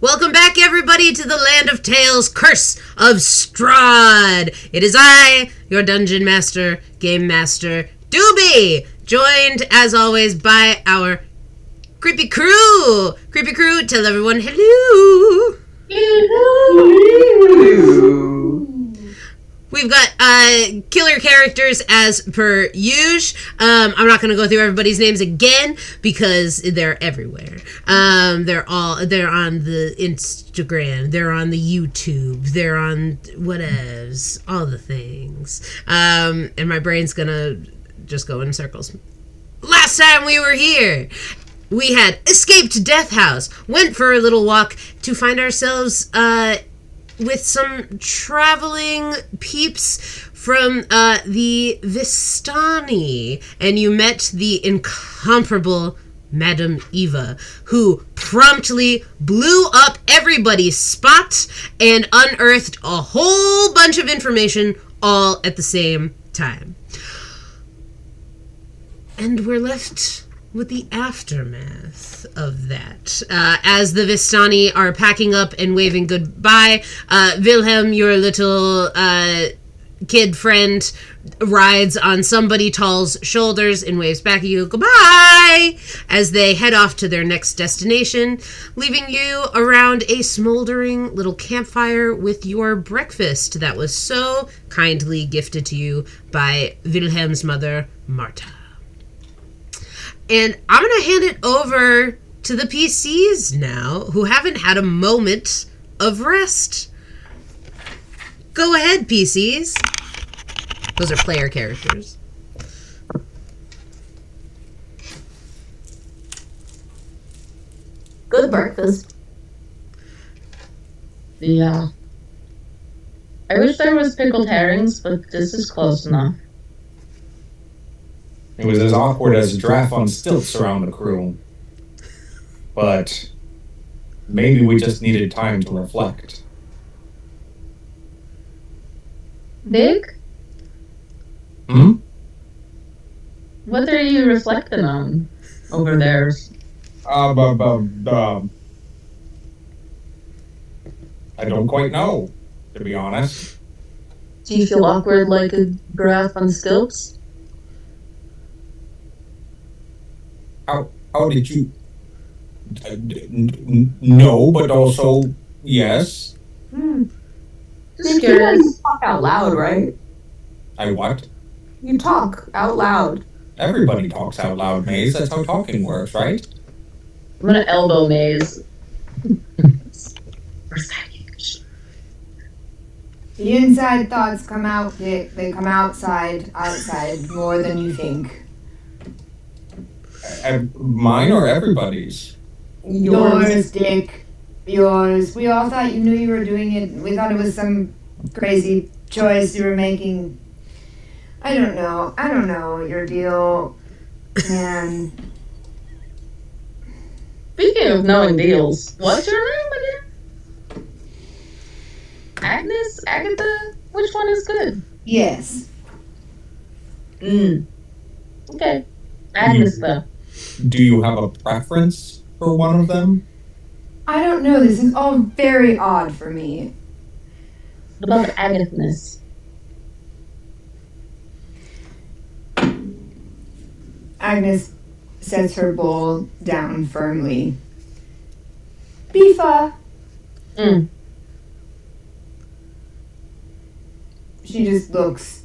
Welcome back, everybody, to the Land of Tales Curse of Strahd. It is I, your Dungeon Master, Game Master, Doobie, joined, as always, by our creepy crew. Creepy crew, tell everyone hello. Hello. We've got killer characters as per usual. I'm not going to go through everybody's names again because they're everywhere. They're on the Instagram. They're on the YouTube. They're on whatevs. All the things. And my brain's going to just go in circles. Last time we were here, we had escaped Death House. Went for a little walk to find ourselves with some traveling peeps from the Vistani, and you met the incomparable Madame Eva, who promptly blew up everybody's spot and unearthed a whole bunch of information all at the same time. And we're left with the aftermath of that. As the Vistani are packing up and waving goodbye, Wilhelm, your little kid friend, rides on somebody tall's shoulders and waves back at you goodbye as they head off to their next destination, leaving you around a smoldering little campfire with your breakfast that was so kindly gifted to you by Wilhelm's mother, Marta. And I'm going to hand it over to the PCs now, who haven't had a moment of rest. Go ahead, PCs. Those are player characters. Good breakfast. Yeah. I wish there was pickled herrings, but this is close enough. It was as awkward as a giraffe on stilts around the crew. But maybe we just needed time to reflect. Dick? What are you reflecting on over there? I don't quite know, to be honest. Do you feel awkward like a giraffe on stilts? How did you... No, but also yes. Just curious. You talk out loud, right? I what? You talk out loud. Everybody talks out loud, Maze. That's how talking works, right? I'm gonna elbow Maze. The inside thoughts come out, Dick. They come outside more than you think. Mine or everybody's? Yours, Dick. Yours. We all thought you knew you were doing it. We thought it was some crazy choice you were making. I don't know your deal, man. Speaking of knowing deals, what's your name again? Agnes? Agatha? Which one is good? Yes. Okay. Agnes, though. Do you have a preference for one of them? I don't know. This is all very odd for me. What about Agnes? Agnes sets her bowl down firmly. Beefa! She just looks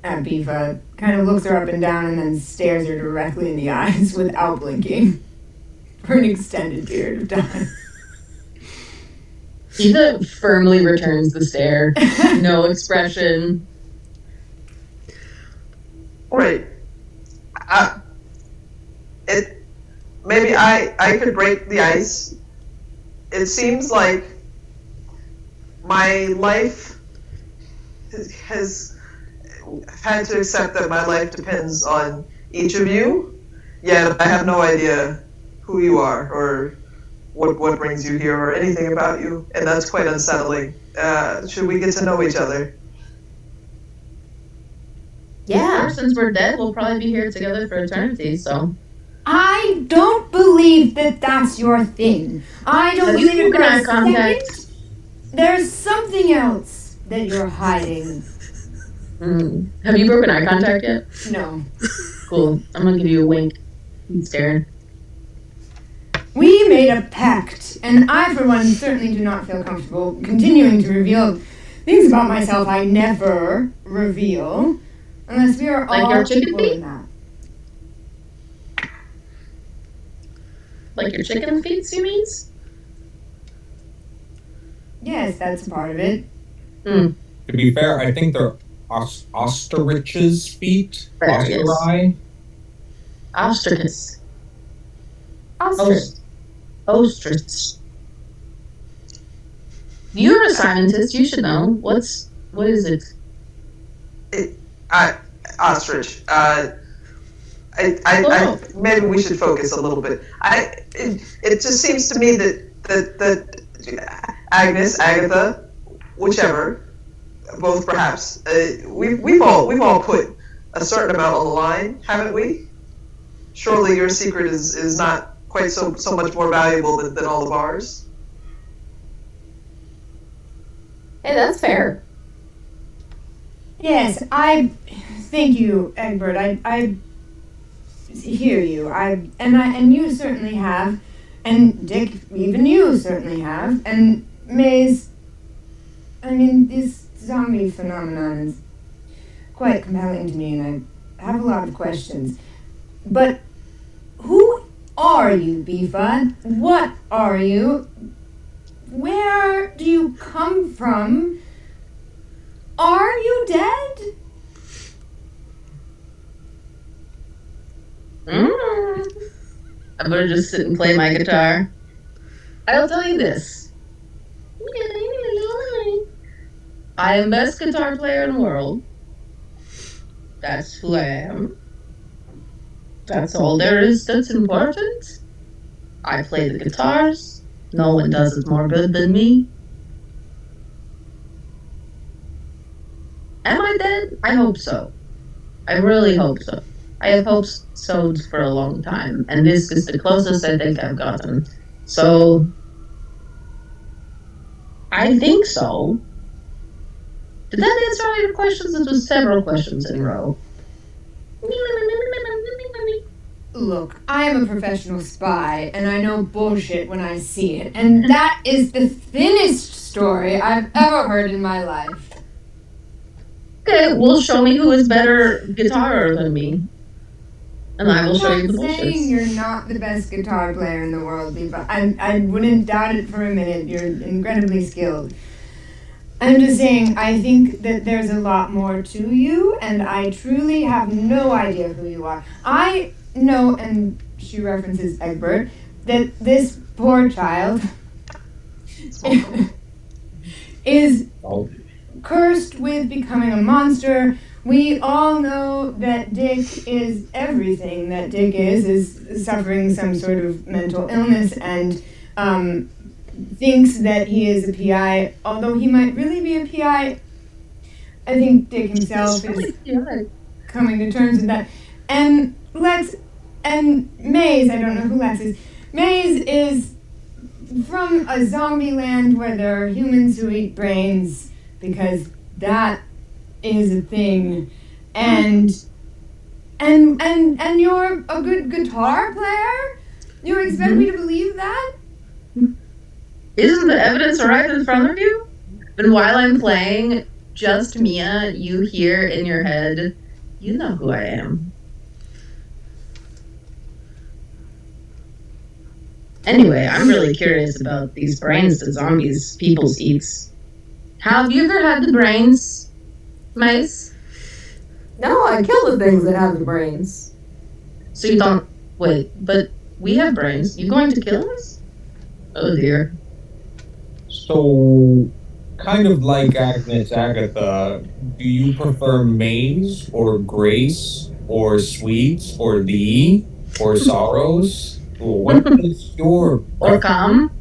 at Beefa, kind of looks her up and down, and then stares her directly in the eyes without blinking for an extended period of time. Eva firmly returns the stare. No expression. Wait. Maybe I could break the ice. It seems like my life has had to accept that my life depends on each of you, yet I have no idea who you are or what brings you here or anything about you, and that's quite unsettling. Should we get to know each other? Yeah, since we're dead, we'll probably be here together for eternity, so I don't believe that that's your thing. I don't Have you believe it broken for a eye contact? second. There's something else that you're hiding. Have you broken eye contact yet? No. Cool. I'm gonna give you a wink. He's staring. We made a pact, and I, for one, certainly do not feel comfortable continuing to reveal things about myself I never reveal, unless we are Like all your chicken equal feet? in that. Like your chicken feet, you means? Yes, that's a part of it. To be fair, I think they're ostrich's feet. There he is. Osteri. Ostrichus. Ostrich. Ostrich. You're a scientist. You should know. What is it? Ostrich. Maybe we should focus a little bit. It just seems to me that Agnes, Agatha, whichever, both perhaps, we've all put a certain amount on the line, haven't we? Surely your secret is not quite so much more valuable than all of ours. Hey, that's fair. Yes, thank you, Egbert. I hear you. And you certainly have, and Dick, even you certainly have, and Maze. I mean, this zombie phenomenon is quite compelling to me, and I have a lot of questions. But who are you, Beefud? What are you? Where do you come from? Are you dead? I'm gonna just sit and play my guitar. I'll tell you this. I am best guitar player in the world. That's who I am. That's all there is that's important. I play the guitars. No one does it more good than me. Am I dead? I hope so. I really hope so. I have hoped so for a long time, and this is the closest I think I've gotten. So, I think so. Did that answer all your questions? It was several questions in a row. Look, I am a professional spy, and I know bullshit when I see it, and that is the thinnest story I've ever heard in my life. Okay, well, show me who is better guitar than me. And I will show you the I'm not saying bullshit. you're not the best guitar player in the world, but I wouldn't doubt it for a minute. You're incredibly skilled. I'm just saying, I think that there's a lot more to you, and I truly have no idea who you are. I know, and she references Egbert, that this poor child is cursed with becoming a monster. We all know that Dick is everything that Dick is suffering some sort of mental illness and thinks that he is a PI, although he might really be a PI. I think Dick himself is coming to terms with that. And Maze, I don't know who Lex is. Maze is from a zombie land where there are humans who eat brains, because that is a thing. And you're a good guitar player? You expect me to believe that? Isn't the evidence right in front of you? But while I'm playing, just Mia, you hear in your head, you know who I am. Anyway, I'm really curious about these brains that zombies peoples eats. Have you ever had the brains, Mace? No, I kill the things that have the brains. So you don't wait, but we have brains. You going to kill us? Oh dear. So, kind of like Agnes Agatha, do you prefer Maze or Grace or Sweets or Thee or Sorrows? What is your Or come?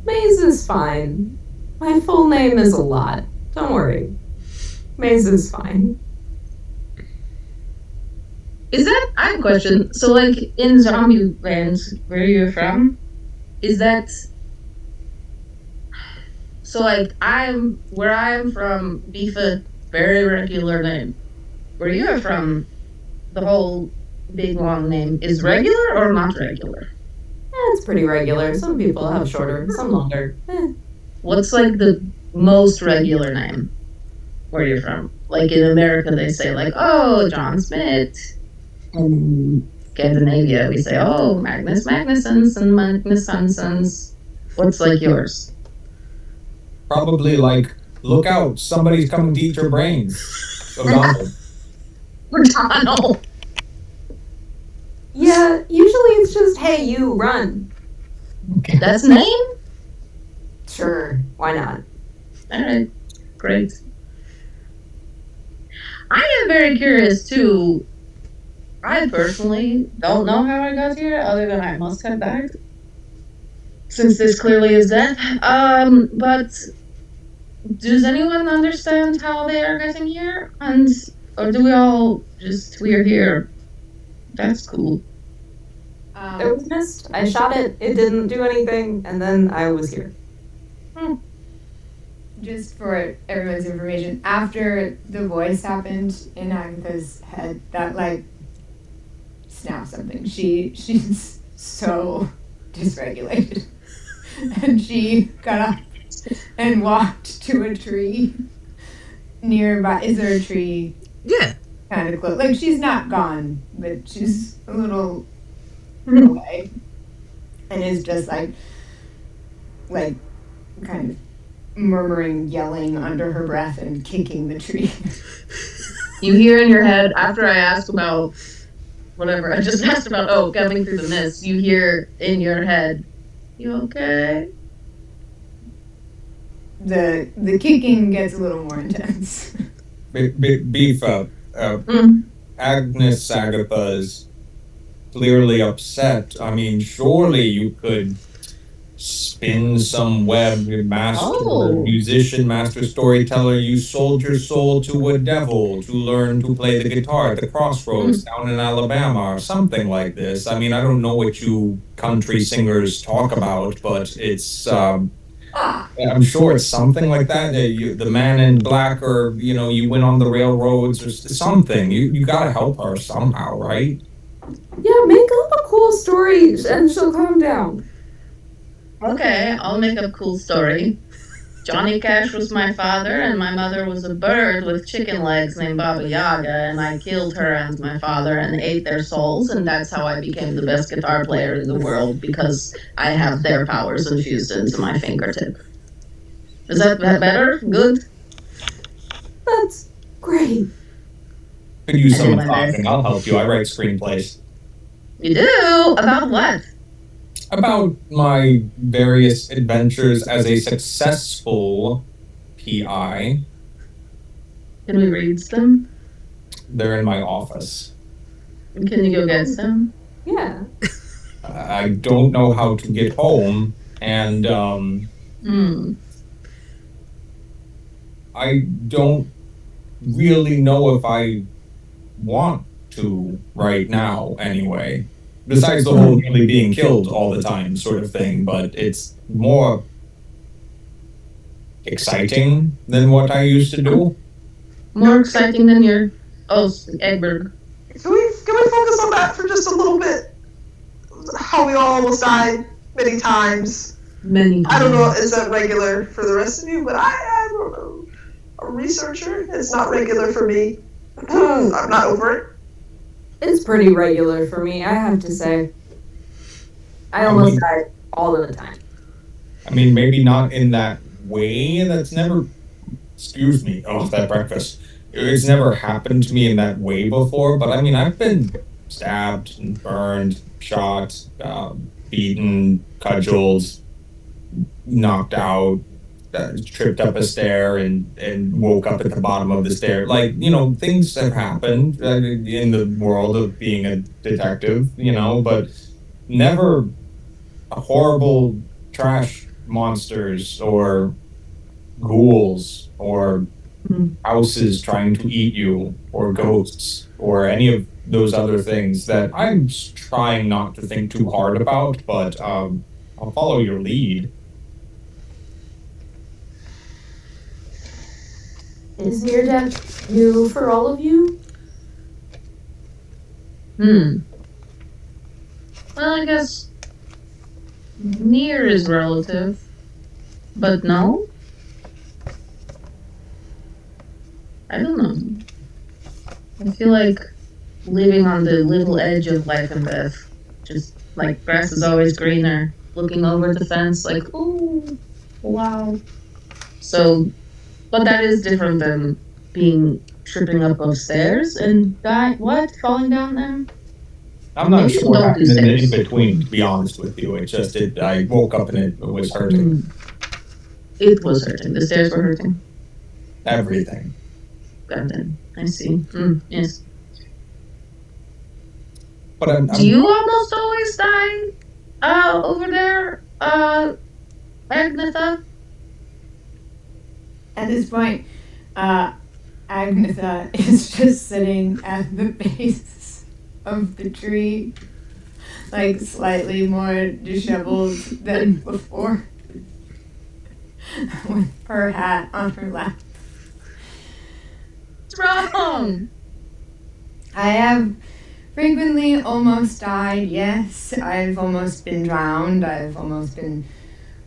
Maze is fine. My full name is a lot. Don't worry. Maze is fine. Is that, I have a question. So, like, in zombie land, where you're from, is that, so, like, where I'm from, beef a very regular name. Where you're from, the whole big long name is regular or not regular? It's pretty regular. Some people have shorter, some longer. What's, like, the most regular name where you're from? Like, in America, they say, like, oh, John Smith. In Scandinavia, we say, oh, Magnus Magnussons and Magnus Hanssons. What's, like, yours? Probably like, look out, somebody's coming to eat your brains. O'Donnell. Donald. Yeah, usually it's just, hey, you, run. That's name? Sure, why not? Alright, great. I am very curious too. I personally don't know how I got here, other than I must have died. Since this clearly is death. But does anyone understand how they are getting here? Or do we all just, we're here? That's cool. There was a mist. I shot it. It didn't do anything, and then I was here. Just for everyone's information, after the voice happened in Agatha's head, that like snapped something. She's so dysregulated, and she got up and walked to a tree nearby. Is there a tree? Yeah. Kind of close. Like she's not gone, but she's a little away, and is just like kind of murmuring, yelling under her breath and kicking the tree. You hear in your head, after I asked about whatever, I just asked about, coming through the mist, you hear in your head, you okay? The kicking gets a little more intense. Beef up. Agnes Agatha is clearly upset. I mean, surely you could spin some web, master musician, master storyteller. You sold your soul to a devil to learn to play the guitar at the crossroads down in Alabama or something like this. I mean, I don't know what you country singers talk about, but it's I'm sure it's something like that. The man in black, or you went on the railroads or something. You gotta help her somehow, right? Yeah, make up a cool story and she'll calm down. Okay, I'll make up a cool story. Johnny Cash was my father, and my mother was a bird with chicken legs named Baba Yaga, and I killed her and my father and ate their souls, and that's how I became the best guitar player in the world, because I have their powers infused into my fingertip. Is that better? Good? That's great. Could use some talking. I'll help you. I write screenplays. You do? About what? About my various adventures as a successful PI. Can we read them? They're in my office. Can you go get them? Yeah. I don't know how to get home, and I don't really know if I want to right now, anyway. Besides the whole nearly being killed all the time sort of thing, but it's more exciting than what I used to do. More exciting than your... Oh, Egbert. Can we focus on that for just a little bit? How we all almost died many times. I don't know, is that regular for the rest of you? But I'm a researcher. It's not regular for me. I'm not over it. It's pretty regular for me, I have to say. I almost die all of the time. I mean, maybe not in that way. That's never... Excuse me. Oh, that breakfast. It's never happened to me in that way before, but I mean, I've been stabbed and burned, shot, beaten, cudgeled, knocked out, tripped up a stair and woke up at the bottom of the stair. Like, things have happened in the world of being a detective, but never horrible trash monsters or ghouls or houses trying to eat you, or ghosts, or any of those other things that I'm trying not to think too hard about, but I'll follow your lead. Is near death new for all of you? Well, I guess near is relative, but no. I don't know. I feel like living on the little edge of life and death, just like grass is always greener, looking over the fence, like, ooh, wow. So, but that is different than being tripping up those stairs and falling down them. I'm not Maybe sure don't what do happened in the stairs. in-between, to be honest with you. I woke up and it was hurting. It was hurting. The stairs were hurting. Everything. Got it. I see. Yes. But Do you almost always die over there, Agnetha? At this point, Agnetha is just sitting at the base of the tree, like slightly more disheveled than before, with her hat on her lap. What's wrong? I have frequently almost died, yes. I've almost been drowned. I've almost been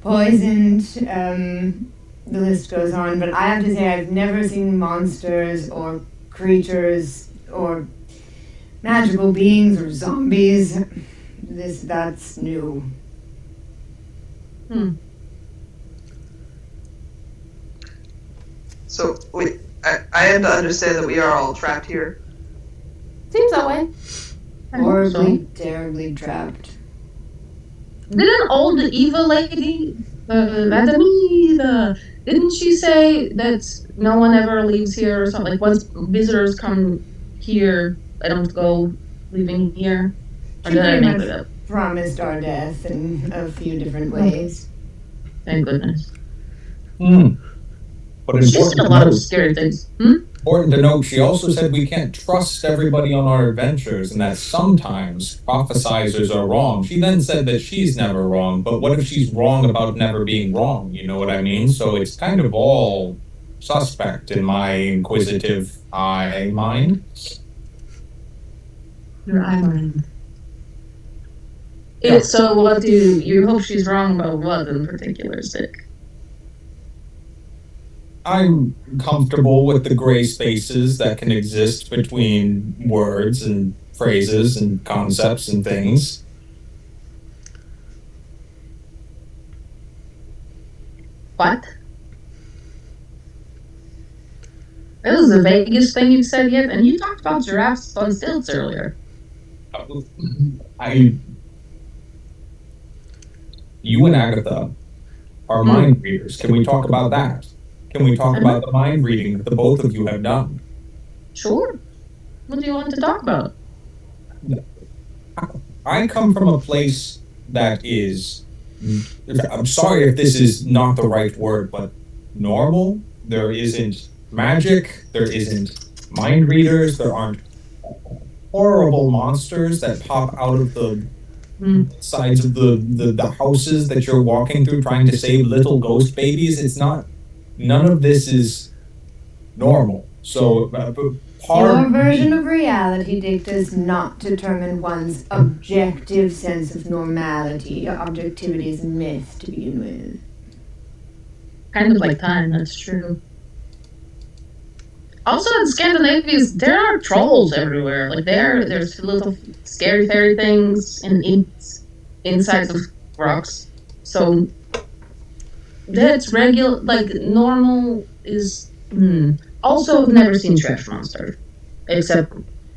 poisoned. The list goes on. But I have to say, I've never seen monsters or creatures or magical beings or zombies. That's new. So I am to understand that we are all trapped here. Seems that way. Horribly, terribly trapped. Didn't old evil lady, Adamida, didn't she say that no one ever leaves here or something? Like once visitors come here, I don't go leaving here. Or She did I pretty make much that up? promised our death in a few different ways. Thank goodness. But She said a lot of scary things. important to note, she also said we can't trust everybody on our adventures and that sometimes prophesizers are wrong. She then said that she's never wrong, but what if she's wrong about never being wrong? You know what I mean? So it's kind of all suspect in my inquisitive eye mind. Your eye mind. So what do you hope she's wrong about what in particular, Stick? I'm comfortable with the gray spaces that can exist between words and phrases and concepts and things. What? That was the vaguest thing you've said yet, and you talked about giraffes on stilts earlier. You and Agatha are mind readers. Can we talk about that? Can we talk about the mind reading that the both of you have done? Sure. What do you want to talk about? I come from a place that is, I'm sorry if this is not the right word, but normal. There isn't magic. There isn't mind readers. There aren't horrible monsters that pop out of the sides of the houses that you're walking through trying to save little ghost babies. It's not, none of this is normal. So Your version of reality, Dick, does not determine one's objective sense of normality. Objectivity is a myth to begin with. Kind of like time, that's true. Also in Scandinavia, there are trolls everywhere. Like there's little scary fairy things insides of rocks. So that's regular, like normal is. Also, I've never seen Trash Monster, except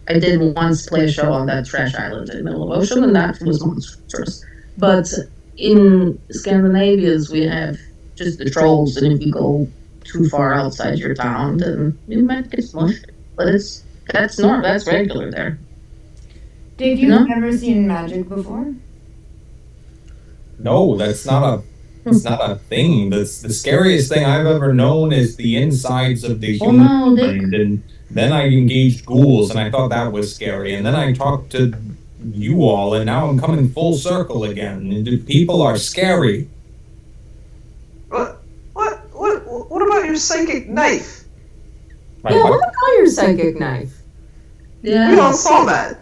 I did once play a show on that trash island in the middle of ocean, and that was monstrous. But in Scandinavia's, we have just the trolls, and if you go too far outside your town, then you might get smushed. But that's regular there. Dick, you've never seen magic before? No, that's not a It's not a thing. The scariest thing I've ever known is the insides of the Oh, human no, mind. And then I engaged ghouls, and I thought that was scary. And then I talked to you all, and now I'm coming full circle again. And people are scary. What about your psychic knife? My Yeah, what? what about your psychic knife? Yeah. We all saw that.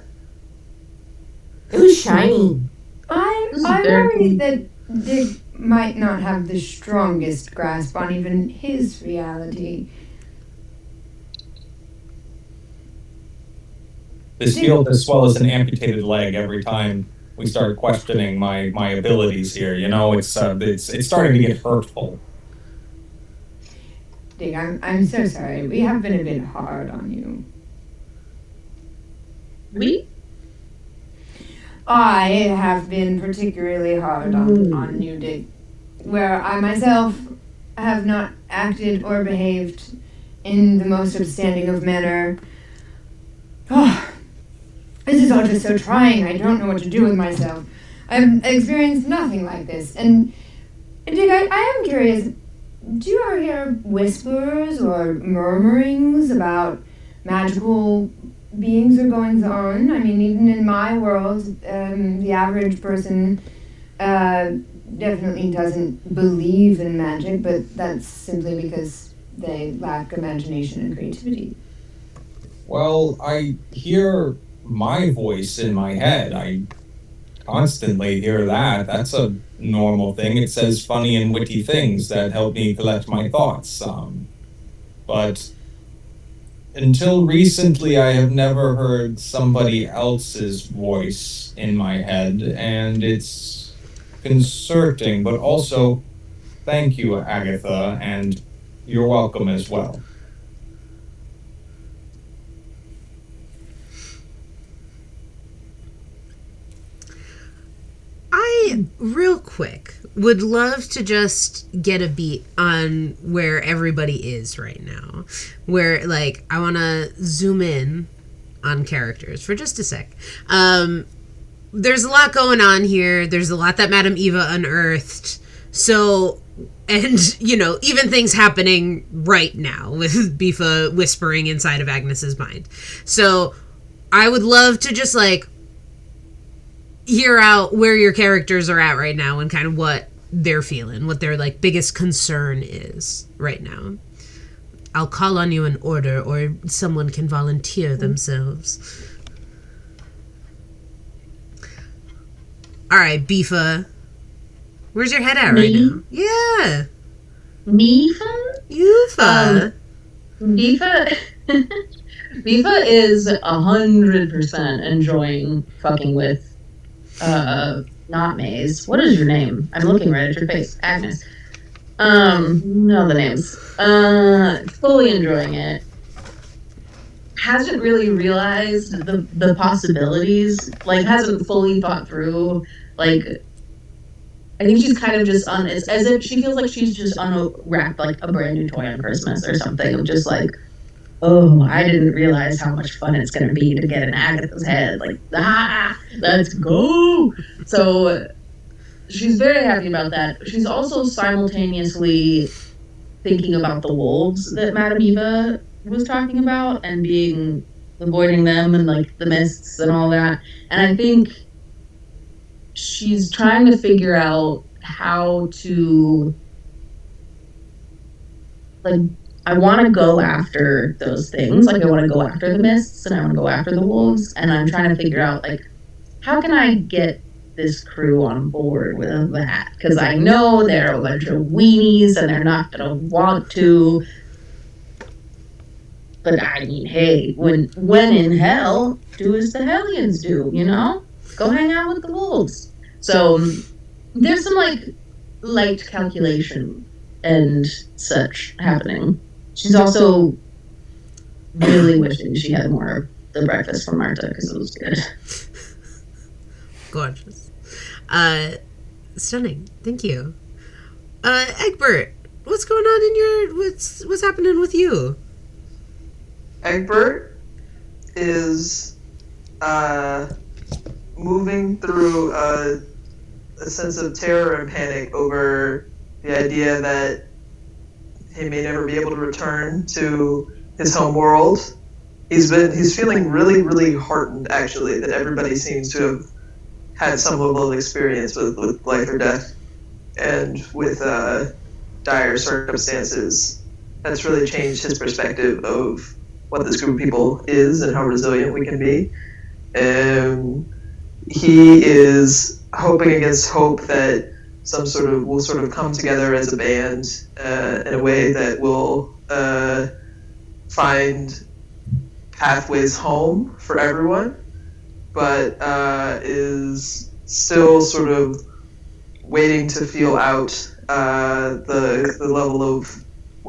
It was shiny. I This is very worry cool. that Dick might not have the strongest grasp on even his reality. This feels as swell as an amputated leg every time we start questioning my abilities here. You know, it's starting to get hurtful. Dick, I'm so sorry. We have been a bit hard on you. We? I have been particularly hard on you, Dick, where I myself have not acted or behaved in the most upstanding of manner. Oh, this is all just so trying. I don't know what to do with myself. I've experienced nothing like this. And, Dick, I am curious, do you ever hear whispers or murmurings about magical beings or goings on? I mean, even in my world, the average person definitely doesn't believe in magic, but that's simply because they lack imagination and creativity. Well, I hear my voice in my head. I constantly hear that. That's a normal thing. It says funny and witty things that help me collect my thoughts. But until recently, I have never heard somebody else's voice in my head, and it's concerning, but also thank you, Agatha, and you're welcome as well. I, real quick, would love to just get a beat on where everybody is right now. Where, like, I want to zoom in on characters for just a sec. There's a lot going on here. There's a lot that Madame Eva unearthed. So, and, you know, even things happening right now with Bifa whispering inside of Agnes's mind. So, I would love to just, like, hear out where your characters are at right now and kind of what they're feeling, what their like biggest concern is right now. I'll call on you in order, or someone can volunteer themselves. All right, Bifa, where's your head at right Me? now? Yeah, Mifa? Yufa. Mifa? Mifa is 100% enjoying fucking with not Maze. What is your name? I'm looking right at your face. Agnes. No, the names. Fully enjoying it. Hasn't really realized the possibilities. Like, hasn't fully thought through. Like, I think she's kind of just it's as if she feels like she's just unwrapped like a brand new toy on Christmas or something. Of just like, oh, I didn't realize how much fun it's going to be to get in Agatha's head. Like, let's go. So she's very happy about that. She's also simultaneously thinking about the wolves that Madame Eva was talking about and avoiding them and like the mists and all that. And I think she's trying to figure out how to, like, I want to go after those things. Like, I want to go after the mists and I want to go after the wolves. And I'm trying to figure out, like, how can I get this crew on board with that? Because I know they're a bunch of weenies and they're not going to want to. But I mean, hey, when in hell, do as the Hellions do, you know? Go hang out with the wolves. So there's some, like, light calculation and such happening. She's also really wishing she had more of the breakfast from Marta because it was good. Gorgeous. Stunning. Thank you. Egbert, what's going on in your what's happening with you? Egbert is moving through a sense of terror and panic over the idea that he may never be able to return to his home world. He's feeling really, really heartened, actually, that everybody seems to have had some level of experience with life or death and with dire circumstances. That's really changed his perspective of what this group of people is and how resilient we can be. He is hoping against hope that we'll sort of come together as a band in a way that will find pathways home for everyone, but is still sort of waiting to feel out the level of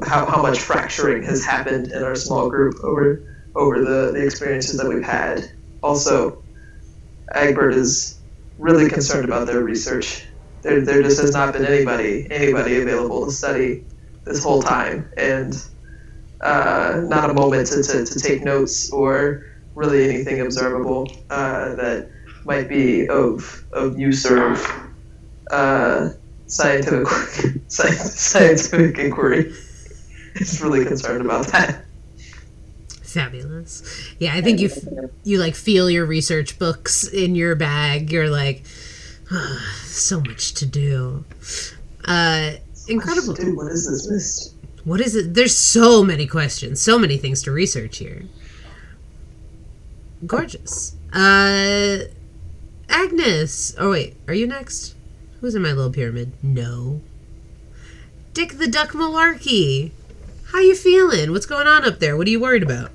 how much fracturing has happened in our small group over the experiences that we've had. Also, Egbert is really concerned about their research. There just has not been anybody available to study this whole time, and not a moment to take notes or really anything observable that might be of use or scientific inquiry. He's really concerned about that. Fabulous. Yeah, I think you like feel your research books in your bag. You're like, so much to do. Incredible. Dude, what is this list? What is it? There's so many questions, so many things to research here. Gorgeous. Agnes. Oh wait, are you next? Who's in my little pyramid? No. Dick the Duck Malarkey. How you feeling? What's going on up there? What are you worried about?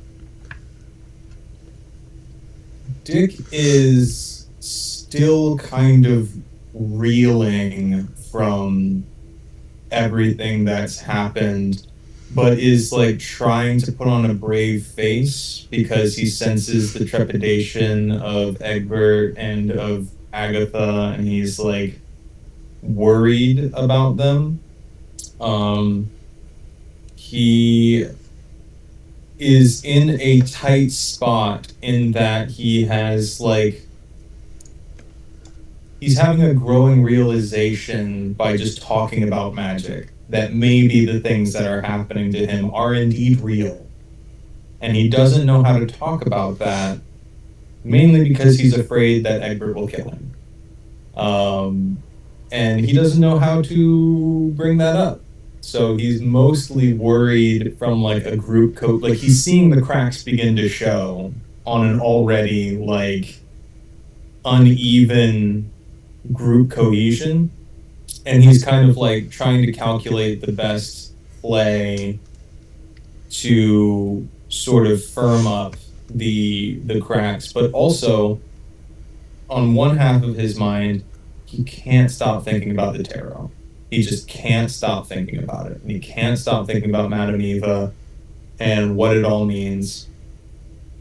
Dick is still kind of reeling from everything that's happened, but is like trying to put on a brave face because he senses the trepidation of Egbert and of Agatha, and he's like worried about them. He is in a tight spot in that he has like he's having a growing realization by just talking about magic that maybe the things that are happening to him are indeed real. And he doesn't know how to talk about that, mainly because he's afraid that Egbert will kill him. And he doesn't know how to bring that up. So he's mostly worried from like a group like he's seeing the cracks begin to show on an already like uneven group cohesion, and he's kind of like trying to calculate the best play to sort of firm up the cracks, but also on one half of his mind he can't stop thinking about the tarot. He just can't stop thinking about it, and he can't stop thinking about Madame Eva and what it all means.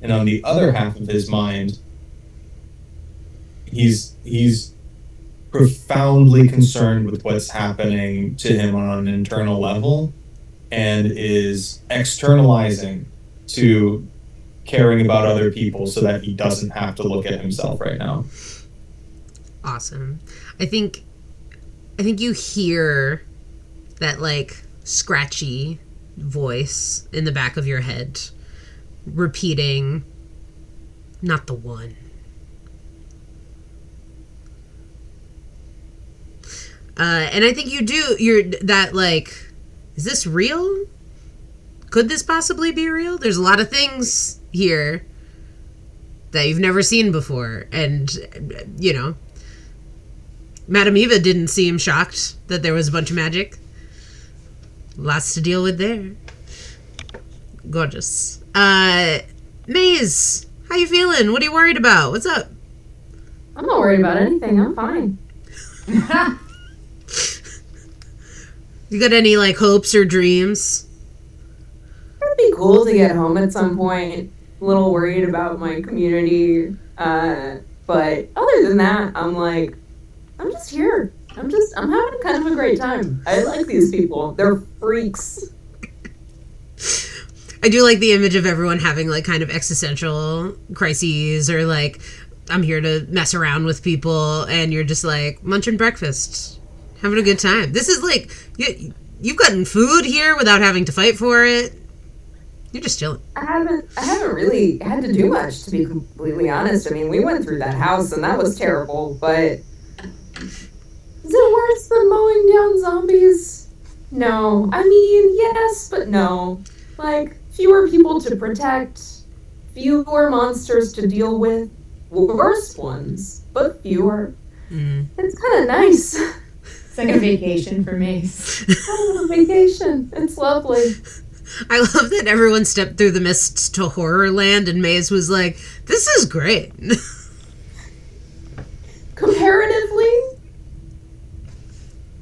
And on the other half of his mind, he's profoundly concerned with what's happening to him on an internal level, and is externalizing to caring about other people so that he doesn't have to look at himself right now. Awesome. I think you hear that like scratchy voice in the back of your head repeating, not the one. And I think you're that like, is this real? Could this possibly be real? There's a lot of things here that you've never seen before. And, you know, Madame Eva didn't seem shocked that there was a bunch of magic. Lots to deal with there. Gorgeous. Maze, how you feeling? What are you worried about? What's up? I'm not worried about anything. I'm fine. You got any, like, hopes or dreams? It'd be cool to get home at some point. A little worried about my community. But other than that, I'm like, I'm just here. I'm having kind of a great time. I like these people. They're freaks. I do like the image of everyone having, like, kind of existential crises, or, like, I'm here to mess around with people, and you're just, like, munching breakfast, Having a good time. This is like, you've gotten food here without having to fight for it. You're just chilling. I haven't really had to do much, to be completely honest. I mean, we went through that house and that was terrible, but is it worse than mowing down zombies? No. I mean, yes, but no. Like, fewer people to protect, fewer monsters to deal with, worse ones, but fewer. It's kind of nice. It's like a vacation for Mace. Kind of a vacation. It's lovely. I love that everyone stepped through the mists to Horrorland and Maze was like, this is great. Comparatively,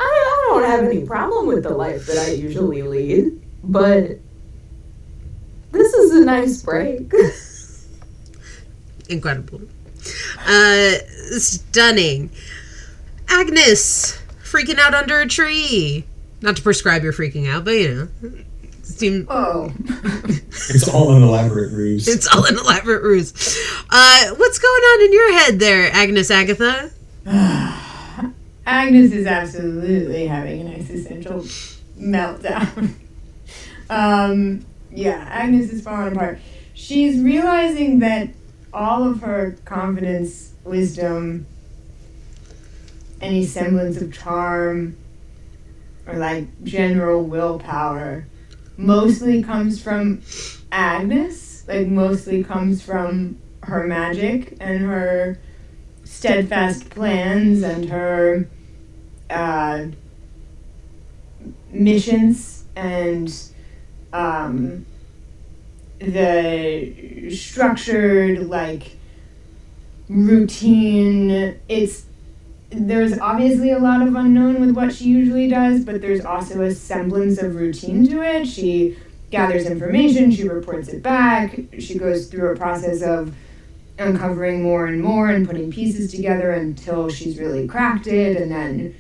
I don't have any problem with the life that I usually lead, but this is a nice break. Incredible. Stunning. Agnes, freaking out under a tree. Not to prescribe your freaking out, but Oh. It's all an elaborate ruse. It's all an elaborate ruse. What's going on in your head there, Agnes Agatha? Agnes is absolutely having an existential meltdown. Agnes is falling apart. She's realizing that all of her confidence, wisdom, any semblance of charm, or like general willpower, mostly comes from Agnes, like mostly comes from her magic and her steadfast plans and her missions and the structured, like, routine. There's obviously a lot of unknown with what she usually does, but there's also a semblance of routine to it. She gathers information, she reports it back, she goes through a process of uncovering more and more and putting pieces together until she's really cracked it, and then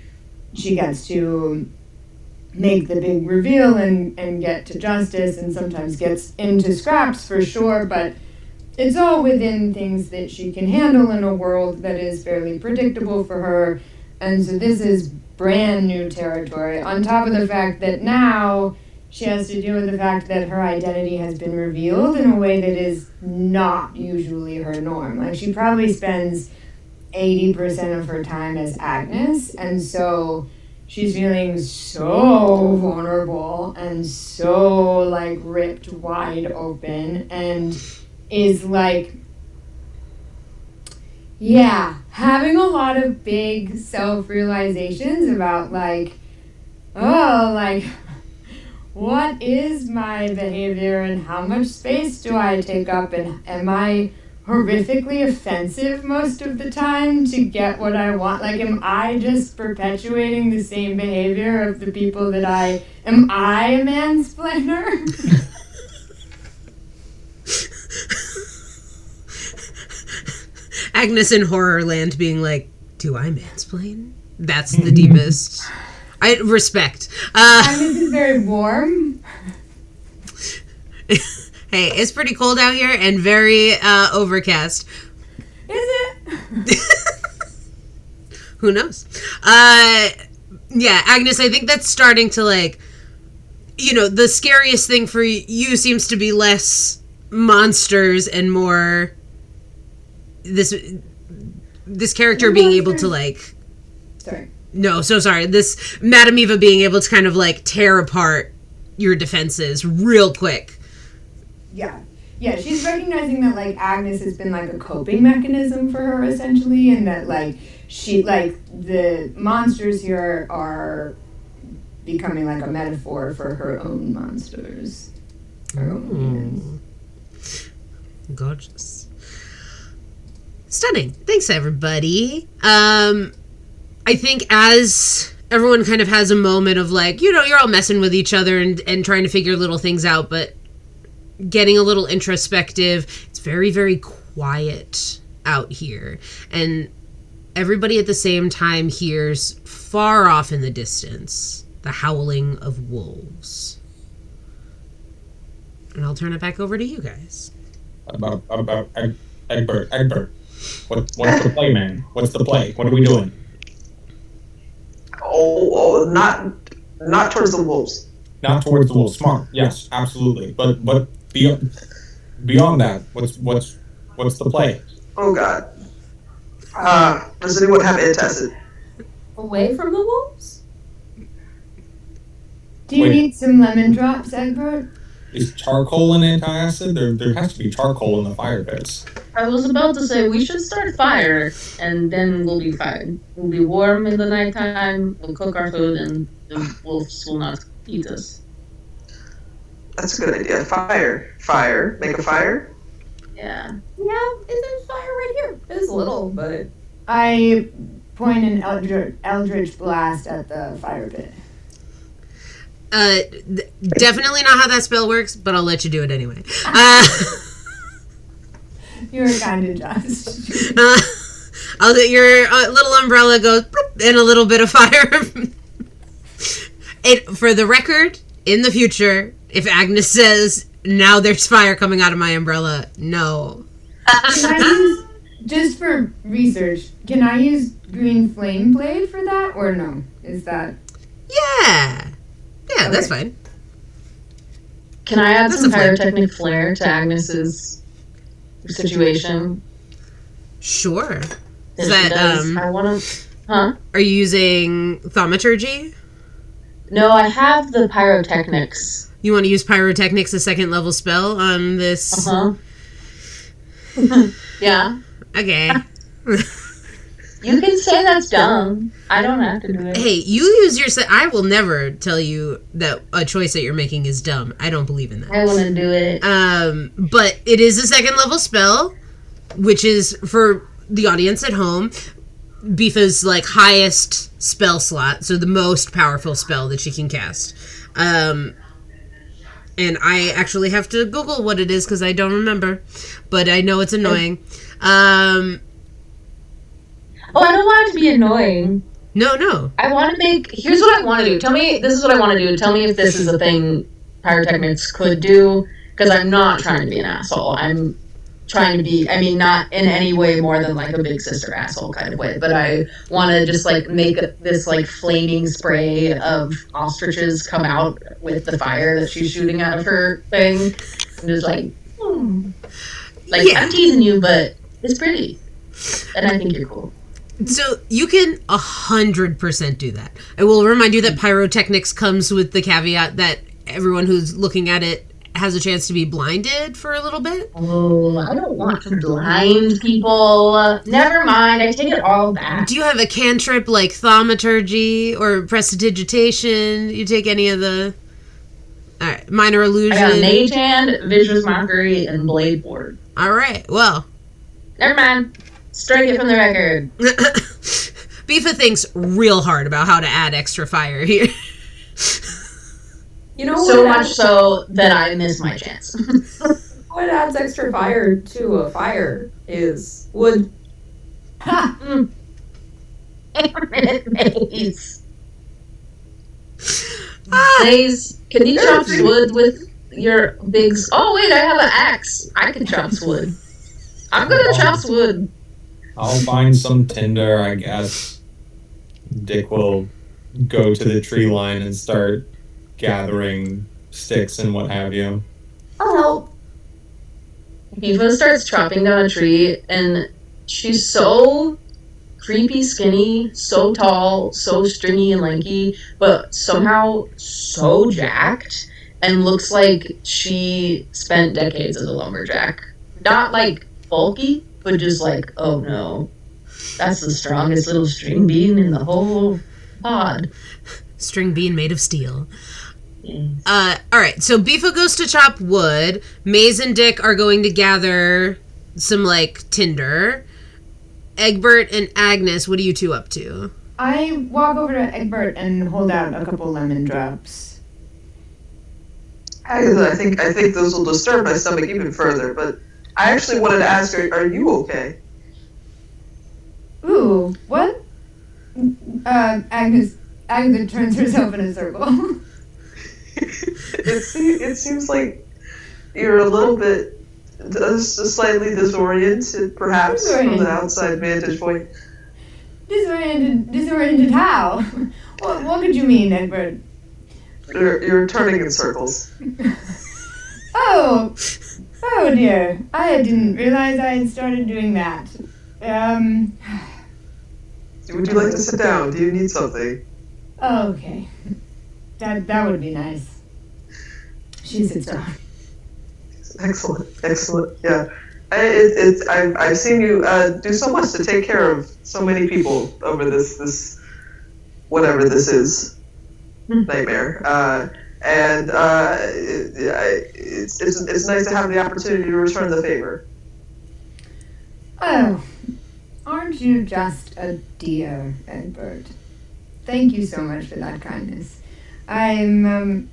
she gets to make the big reveal and get to justice, and sometimes gets into scraps for sure, but it's all within things that she can handle in a world that is fairly predictable for her. And so this is brand new territory, on top of the fact that now she has to deal with the fact that her identity has been revealed in a way that is not usually her norm. Like, she probably spends 80% of her time as Agnes, and so she's feeling so vulnerable and so, like, ripped wide open, and is like, having a lot of big self-realizations about, like, what is my behavior and how much space do I take up, and am I horrifically offensive most of the time to get what I want? Like, am I just perpetuating the same behavior of the people that am I a mansplainer? Agnes in Horrorland being like, do I mansplain? That's the deepest. I respect. Agnes is very warm. Hey, it's pretty cold out here and very overcast. Is it? Who knows? Agnes, I think that's starting to, like, the scariest thing for you seems to be less monsters and more this character being able to, like... Sorry. No, so sorry. This Madame Eva being able to kind of, like, tear apart your defenses real quick. Yeah, she's recognizing that, like, Agnes has been, like, a coping mechanism for her, essentially, and that, like, the monsters here are becoming, like, a metaphor for her own monsters. Her own demons. Gorgeous. Stunning. Thanks, everybody. I think as everyone kind of has a moment of, like, you're all messing with each other and trying to figure little things out, but getting a little introspective. It's very, very quiet out here. And everybody at the same time hears far off in the distance the howling of wolves. And I'll turn it back over to you guys. Egbert. What's the play, man? What's the play? What are we doing? not towards the wolves. Not towards the wolves. Smart. Yes, absolutely. But beyond that, what's the play? Oh God. Does anyone have antacid? Away from the wolves? Do you Wait. need some lemon drops, Egbert? Is charcoal an antacid? There has to be charcoal in the fire pits. I was about to say we should start fire, and then we'll be fine. We'll be warm in the nighttime. We'll cook our food, and the wolves will not eat us. That's a good idea. Fire. Make a fire. Yeah. Yeah, there's fire right here. It's little, but I point an eldritch blast at the fire pit. Definitely not how that spell works, but I'll let you do it anyway. You're kind of just. I'll let your little umbrella go bloop, and a little bit of fire. For the record, in the future, if Agnes says, now there's fire coming out of my umbrella, no. Can I use, just for research, can I use green flame blade for that, or no? Is that... Yeah, that's fine. Can I add That's some a flare. pyrotechnic flair to Agnes's situation? Sure. Is If she does, that, I want to... Huh? are you using thaumaturgy? No, I have the pyrotechnics. You want to use pyrotechnics, a second level spell on this? Uh-huh. Yeah. Okay. You can say that's dumb. I don't have to do it. Hey, you use your... I will never tell you that a choice that you're making is dumb. I don't believe in that. I want to do it. But it is a second level spell, which is for the audience at home, Bifa's like highest spell slot, so the most powerful spell that she can cast. And I actually have to Google what it is because I don't remember, but I know it's annoying. Oh, I don't want it to be annoying. No. I want to make... Here's what I want to do. Tell me... This is what I want to do. Tell me if this is a thing pyrotechnics could do, because I'm not trying to be an asshole. I'm trying to be... I mean, not in any way more than, like, a big sister asshole kind of way, but I want to just, like, make this, like, flaming spray of ostriches come out with the fire that she's shooting out of her thing. And just, like... Like, Yeah. I'm teasing you, but it's pretty. And I think you're cool. So you can 100% do that. I will remind you that pyrotechnics comes with the caveat that everyone who's looking at it has a chance to be blinded for a little bit. Oh, I don't want to blind people. Never mind, I take it all back. Do you have a cantrip like thaumaturgy or prestidigitation? You take any of the minor illusion? I got a mage hand, vicious mockery, and blade board. All right. Well, Never mind. Strike it from the record. Bifa thinks real hard about how to add extra fire here. you know So what much so that I miss my chance. what adds extra fire to a fire is wood. Maze. Blaze, can you chop wood with your big... Oh, wait, I have an axe. I can chop wood. I'm gonna chop wood. I'll find some tinder, I guess. Dick will go to the tree line and start gathering sticks and what have you. I'll help. Eva starts chopping down a tree, and she's so creepy skinny, so tall, so stringy and lanky, but somehow so jacked, and looks like she spent decades as a lumberjack. Not like bulky, but just like, oh no, that's the strongest little string bean in the whole pod. String bean made of steel. Yes. All right, so Bifa goes to chop wood. Maze and Dick are going to gather some, like, tinder. Egbert and Agnes, what are you two up to? I walk over to Egbert and hold out a couple lemon drops. Agatha, I think those will disturb my stomach even further, but I actually wanted to ask, are you okay? Ooh, what? Agnes turns herself in a circle. It seems like you're a little bit, slightly disoriented, perhaps, from the outside vantage point. Disoriented how? What could you mean, Edward? You're turning in circles. Oh dear. I didn't realize I had started doing that. Would you like to sit down? Do you need something? Okay. That would be nice. She sits down. Excellent. Yeah, I've seen you do so much to take care of so many people over this whatever this is nightmare. And it's nice to have the opportunity to return the favor. Oh, aren't you just a dear, Egbert? Thank you so much for that kindness. I'm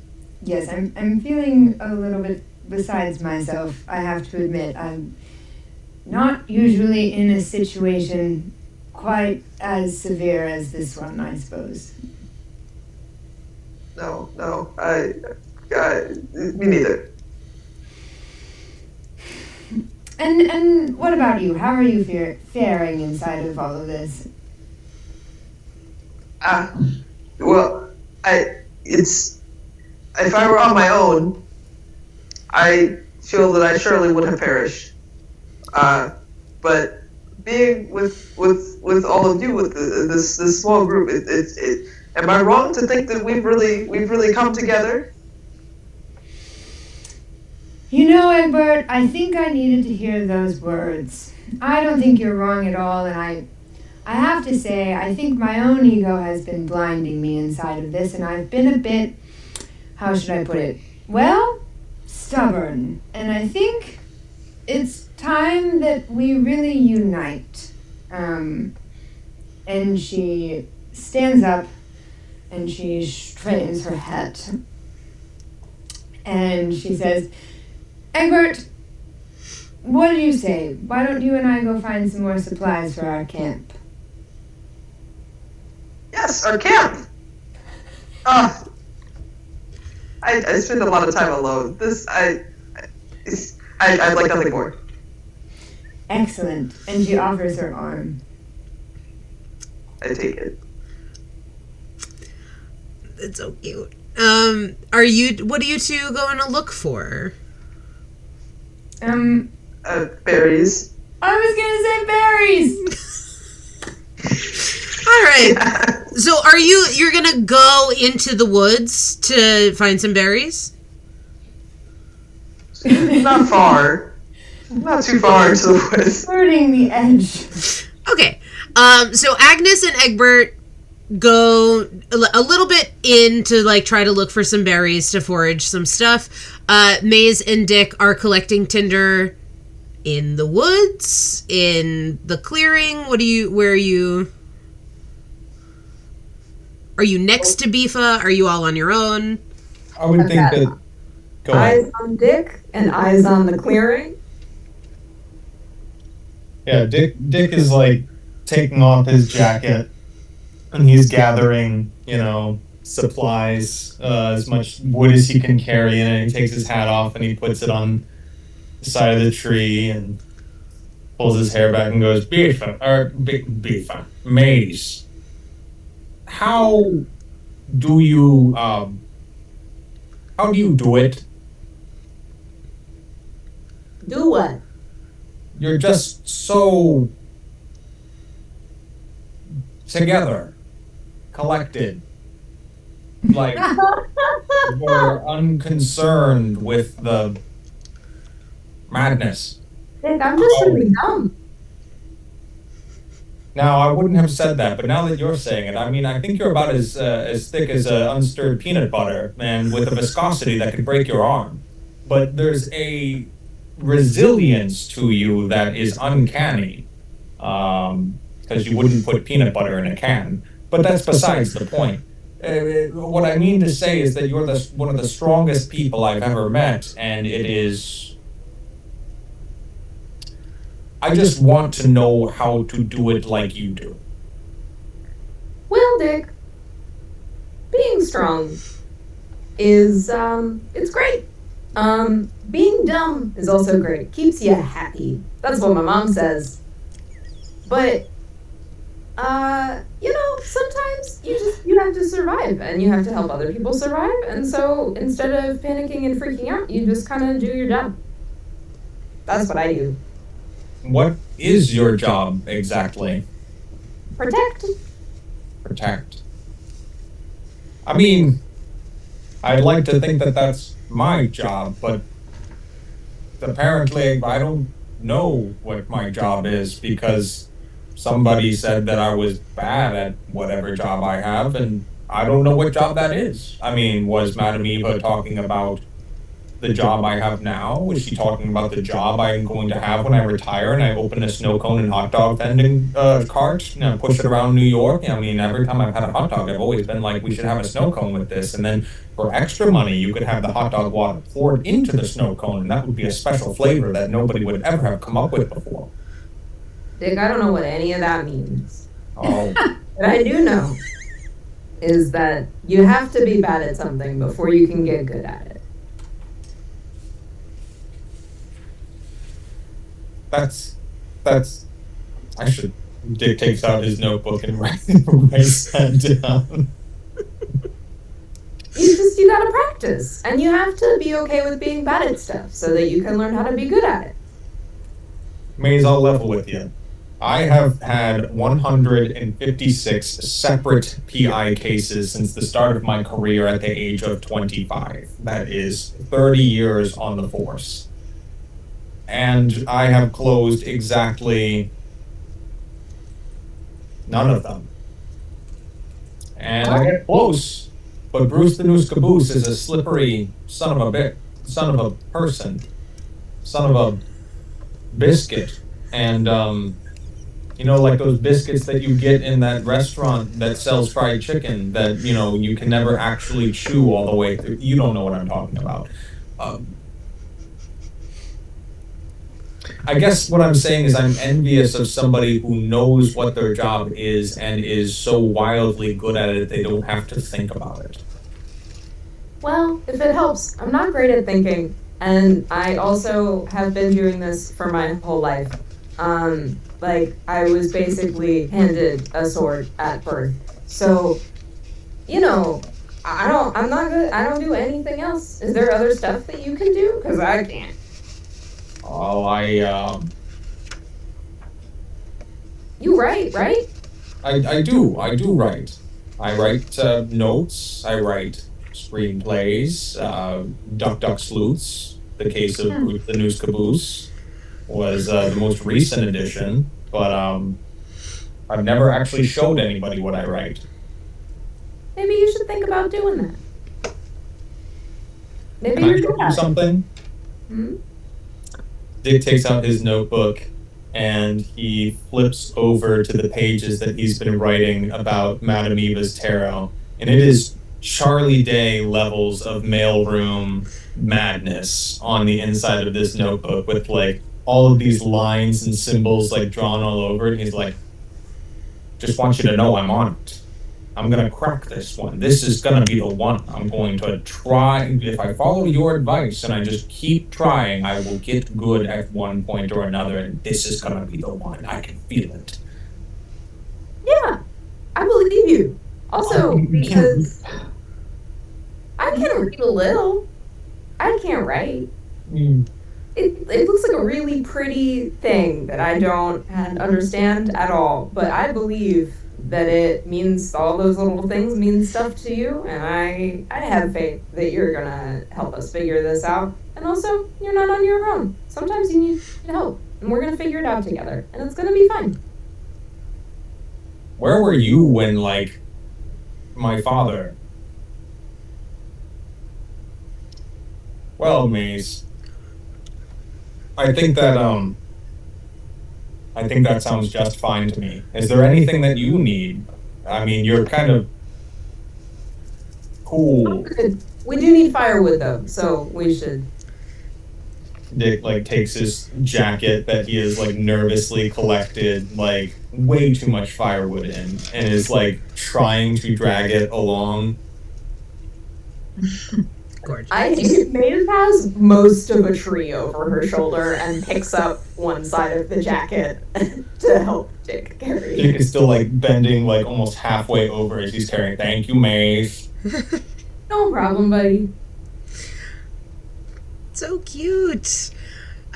feeling a little bit besides myself, I have to admit. I'm not usually in a situation quite as severe as this one, I suppose. No, me neither. And what about you? How are you faring inside of all of this? Well, if I were on my own, I feel that I surely would have perished. But being with all of you, with this small group, am I wrong to think that we've really come together? You know, Egbert, I think I needed to hear those words. I don't think you're wrong at all, and I have to say, I think my own ego has been blinding me inside of this, and I've been a bit, how should I put it? Well, stubborn. And I think it's time that we really unite. And she stands up and she straightens her hat. And she says, Egbert, what do you say? Why don't you and I go find some more supplies for our camp? Yes, our camp! I spend a lot of time alone. I'd like nothing more. Excellent. And she offers her arm. I take it. That's so cute. What are you two going to look for? Berries. I was gonna say berries! All right. So you're going to go into the woods to find some berries? Not far. Not too far into the woods. Skirting the edge. Okay. So Agnes and Egbert go a little bit in to try to look for some berries to forage some stuff. Maze and Dick are collecting tinder in the woods, in the clearing. Where are you? Are you next to Bifa? Are you all on your own? I would think that. Go ahead. Eyes on Dick and eyes on the clearing. Yeah, Dick is taking off his jacket and he's gathering, supplies, as much wood as he can carry, and he takes his hat off and he puts it on the side of the tree and pulls his hair back and goes, Bifa, Maze. How do you do it? Do what? You're just so together, collected. You're unconcerned with the madness. Dick, I'm just really dumb. Now, I wouldn't have said that, but now that you're saying it, I think you're about as thick as unstirred peanut butter, and with a viscosity that could break your arm. But there's a resilience to you that is uncanny, because you wouldn't put peanut butter in a can. But that's besides the point. What I mean to say is that you're one of the strongest people I've ever met, and it is... I just want to know how to do it like you do. Well, Dick, being strong is, it's great. Being dumb is also great. Keeps you happy. That's what my mom says. But, sometimes you have to survive, and you have to help other people survive. And so instead of panicking and freaking out, you just kind of do your job. That's what I do. What is your job exactly? Protect. Protect. I mean, I'd like to think that that's my job, but apparently I don't know what my job is because somebody said that I was bad at whatever job I have, and I don't know what job that is. I mean, was Madame Eva talking about the job I have now? Was she talking about the job I'm going to have when I retire and I open a snow cone and hot dog vending cart and push it around New York? I mean, every time I've had a hot dog, I've always been like, we should have a snow cone with this. And then for extra money, you could have the hot dog water poured into the snow cone, and that would be a special flavor that nobody would ever have come up with before. Dick, I don't know what any of that means. Oh, What I do know is that you have to be bad at something before you can get good at it. that's, I should, Dick takes out his notebook and writes that down. You gotta practice, and you have to be okay with being bad at stuff so that you can learn how to be good at it. Maze, I'll level with you. I have had 156 separate PI cases since the start of my career at the age of 25. That is 30 years on the force. And I have closed exactly none of them. And I get close, but Bruce the Noose Caboose is a slippery son of a person, son of a biscuit. And, like those biscuits that you get in that restaurant that sells fried chicken that, you can never actually chew all the way through. You don't know what I'm talking about. I guess what I'm saying is I'm envious of somebody who knows what their job is and is so wildly good at it they don't have to think about it. Well, if it helps, I'm not great at thinking, and I also have been doing this for my whole life. I was basically handed a sword at birth. So, I'm not good. I don't do anything else. Is there other stuff that you can do? Because I can't. Oh, You write, right? I do write. I write notes, I write screenplays, Duck Sleuths, the case of the Noose Caboose was the most recent edition, but I've never actually showed anybody what I write. Maybe you should think about doing that. Maybe Can I you're show good you at it. something? Hmm? Dick takes out his notebook and he flips over to the pages that he's been writing about Madame Eva's tarot. And it is Charlie Day levels of mailroom madness on the inside of this notebook with all of these lines and symbols drawn all over it. And he's like, just want you to know I'm on it. I'm going to crack this one. This is going to be the one. I'm going to try. If I follow your advice and I just keep trying, I will get good at one point or another. And this is going to be the one. I can feel it. Yeah, I believe you. Also, because I can read a little. I can't write. It looks like a really pretty thing that I don't understand at all, but I believe that it means all those little things mean stuff to you, and I have faith that you're gonna help us figure this out. And also, you're not on your own. Sometimes you need help, and we're gonna figure it out together, and it's gonna be fine. Where were you when, my father... Well, Maze, I think that sounds just fine to me. Is there anything that you need? I mean, you're kind of cool. Good. We do need firewood though, so we should. Dick takes his jacket that he has nervously collected way too much firewood in and is trying to drag it along. Gorgeous. Maeve has most of a tree over her shoulder and picks up one side of the jacket to help Dick carry. Dick is still like bending like almost halfway over as he's carrying. Thank you, Maeve. No problem, buddy. So cute.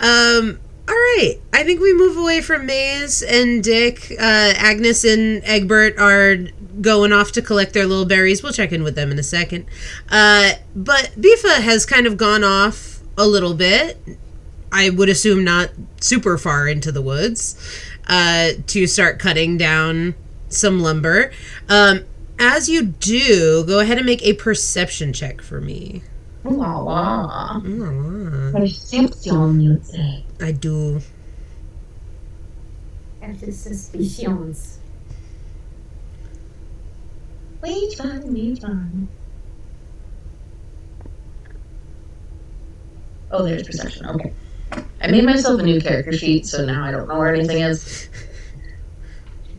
All right. I think we move away from Maze and Dick. Agnes and Egbert are going off to collect their little berries. We'll check in with them in a second. But Bifa has kind of gone off a little bit. I would assume not super far into the woods to start cutting down some lumber. As you do, go ahead and make a perception check for me. Ooh la la. Perception, you'd say. I do. After suspicions. Which one? Oh, there's perception. Okay. I made myself a new character sheet, so now I don't know where anything is.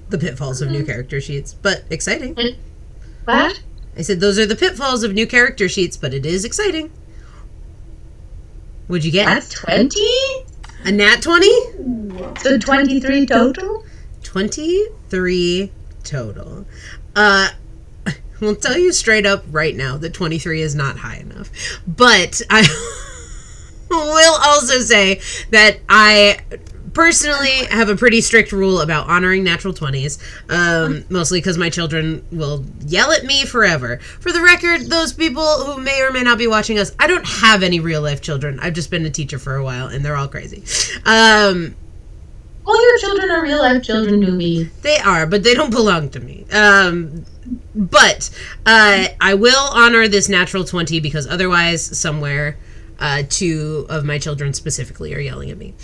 The pitfalls of new character sheets, but exciting. What? I said those are the pitfalls of new character sheets, but it is exciting. What'd you get? That's 20? A nat 20? So 23 total? 23 total. We'll tell you straight up right now that 23 is not high enough. But I will also say that I personally have a pretty strict rule about honoring natural 20s, mostly because my children will yell at me forever. For the record, those people who may or may not be watching us, I don't have any real life children. I've just been a teacher for a while, and they're all crazy. All your children are real life children, Doobie. They are, but they don't belong to me. But I will honor this natural 20 because otherwise somewhere 2 of my children specifically are yelling at me.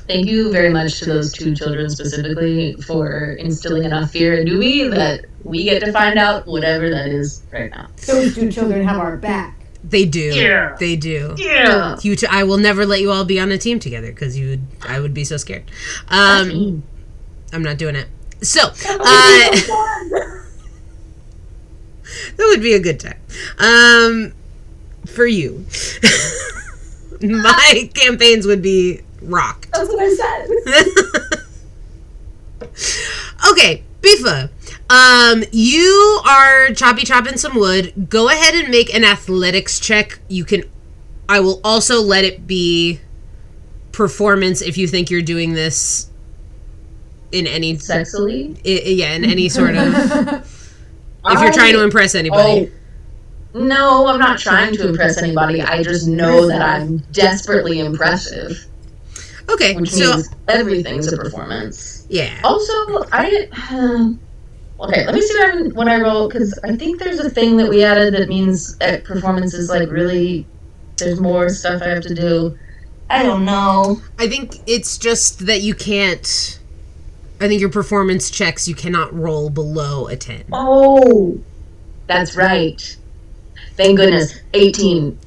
Thank you very much to those 2 children specifically for instilling enough fear in Doobie that we get to find out whatever that is right now. Those 2 children have our back. They do. Yeah. They do. Yeah. I will never let you all be on a team together because I would be so scared. I'm not doing it. So, that would be a good time. For you. My campaigns would be rocked. That's what I said. Okay, Bifa. You are chopping some wood. Go ahead and make an athletics check. I will also let it be performance if you think you're doing this in any Sexily? in any sort of if you're trying to impress anybody. No, I'm not trying to impress anybody. I just know that I'm desperately impressive. Okay, Which so means everything's a performance. yeah. Also, okay, let me see what I roll, because I think there's a thing that we added that means performance is like really, there's more stuff I have to do. I don't know. I think it's just that you can't. I think your performance checks you cannot roll below a 10. Oh, that's right. Thank goodness. 18.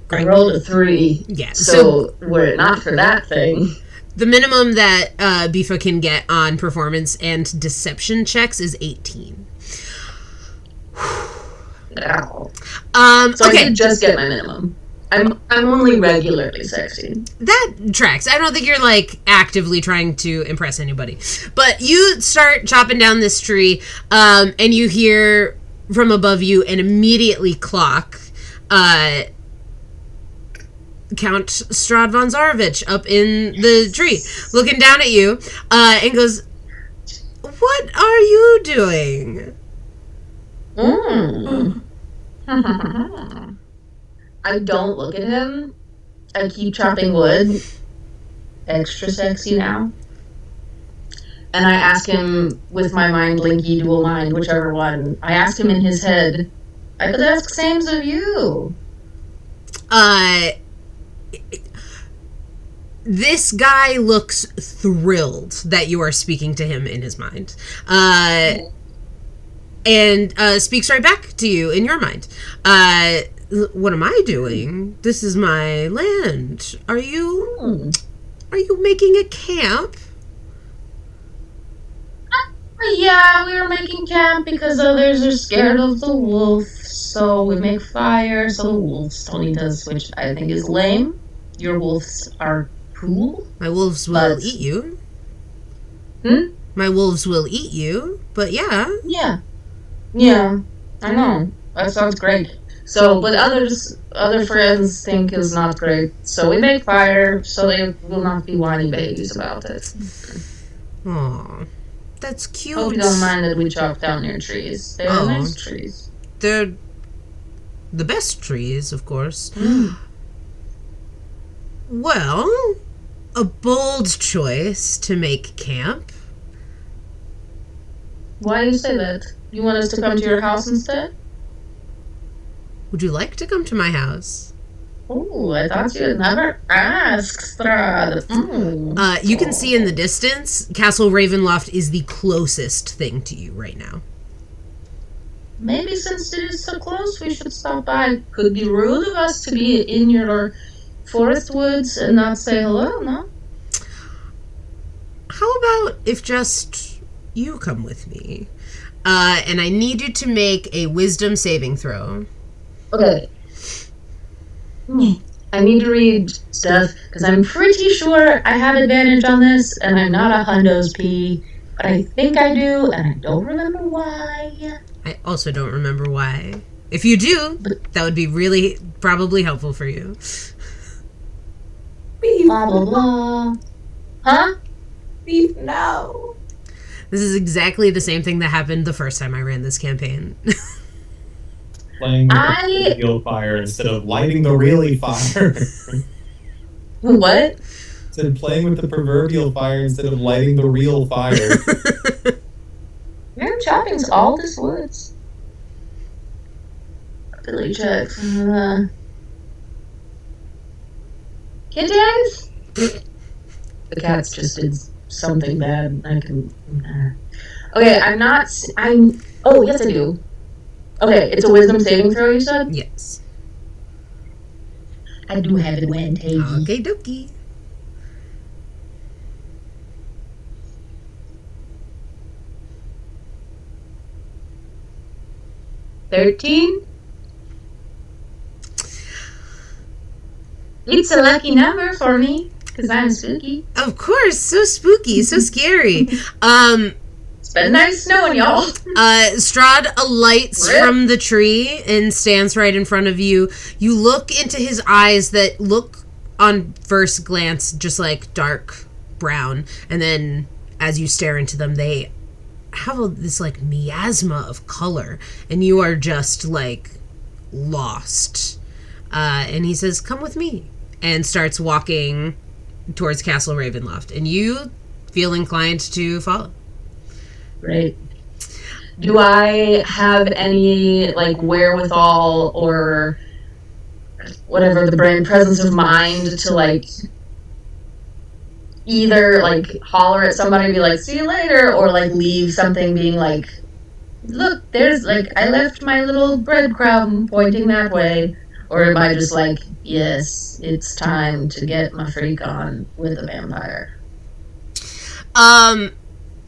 Great. I rolled a 3. Yeah. So were it not for that thing. The minimum that Bifa can get on performance and deception checks is 18. Ow. So Okay. I did just get my minimum. I'm only regularly sexy. That tracks. I don't think you're like actively trying to impress anybody. But you start chopping down this tree, and you hear from above you and immediately clock Count Strahd von Zarovich up in the tree, looking down at you, and goes, "What are you doing?" I don't look at him. I keep chopping wood. Extra sexy now. And I ask him with my mind, linky, dual mind, whichever one. I ask him in his head, I could ask sames of you. This guy looks thrilled that you are speaking to him in his mind. And speaks right back to you in your mind. What am I doing? This is my land. Are you making a camp? Yeah, we were making camp because others are scared of the wolf. So we make fire so the wolves don't eat us, which I think is lame. Your wolves are cool. My wolves will eat you. My wolves will eat you, but yeah. Yeah, I know. That sounds great. So, but other friends think it's not great. So we make fire so they will not be whiny babies about it. Aw, that's cute. Hope you don't mind that we chop down your trees. They're nice trees. They're the best trees, of course. Well, a bold choice to make camp. Why do you say that? You want us to come to your house instead? Would you like to come to my house? Oh, I thought you had never asked, Strahd. You can see in the distance, Castle Ravenloft is the closest thing to you right now. Maybe since it is so close, we should stop by. Could be rude of us to be in your forest woods and not say hello, no? How about if just you come with me? And I need you to make a wisdom saving throw. Okay. I need to read stuff, because I'm pretty sure I have advantage on this, and I'm not a hundo's P, but I think I do, and I don't remember why. I also don't remember why. If you do, that would be really probably helpful for you. Blah, blah, blah. Huh? Beef, no. This is exactly the same thing that happened the first time I ran this campaign. Playing with the real fire instead of lighting the really fire. What? Said playing with the proverbial fire instead of lighting the real fire. You're chopping all this woods. Billy checks. Kittens? The cats just did something bad. I can. Okay, I'm. Oh, yes, I do. Okay, it's a wisdom saving throw, you said? Yes. I do have advantage. Okay, dokie. $13? It's a lucky number for me, because I'm spooky. Of course, so spooky, so scary. It's been nice knowing y'all. Strahd alights from the tree and stands right in front of you. You look into his eyes that look, on first glance, just like dark brown. And then, as you stare into them, they have this, like, miasma of color. And you are just, like, lost. And he says, "Come with me." And starts walking towards Castle Ravenloft. And you feel inclined to follow. Right. Do I have any, like, wherewithal or whatever, the brain presence of mind to, like, either, like, holler at somebody and be like, "See you later," or, like, leave something being like, "Look, there's, like, I left my little breadcrumb pointing that way," or am I just like, "Yes, it's time to get my freak on with a vampire"?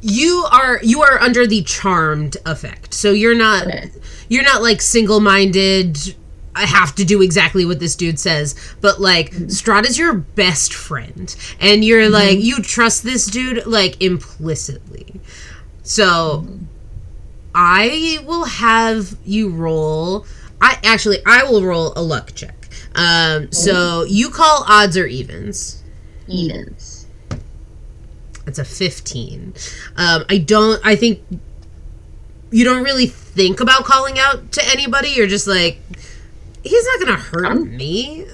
You are under the charmed effect. So you're not like single-minded, I have to do exactly what this dude says, but like Strahd is your best friend and you're like you trust this dude like implicitly. So I will have you roll I will roll a luck check. So you call odds or evens? Evens. It's a 15. I think you don't really think about calling out to anybody. You're just like, he's not gonna hurt me.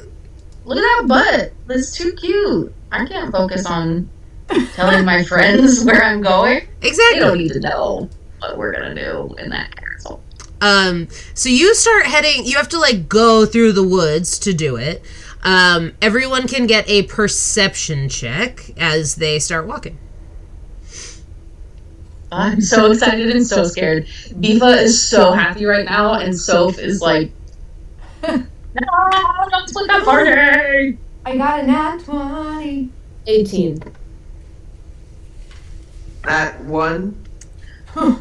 Look at that butt. That's too cute. I can't focus on telling my friends where I'm going. Exactly. They don't need to know what we're gonna do in that castle. So you start heading, you have to like go through the woods to do it. Everyone can get a perception check as they start walking. I'm so excited and so scared. Bifa is so happy right now, and Soph is like, "No, don't split that party!" I got a nat 20. 18. That one. I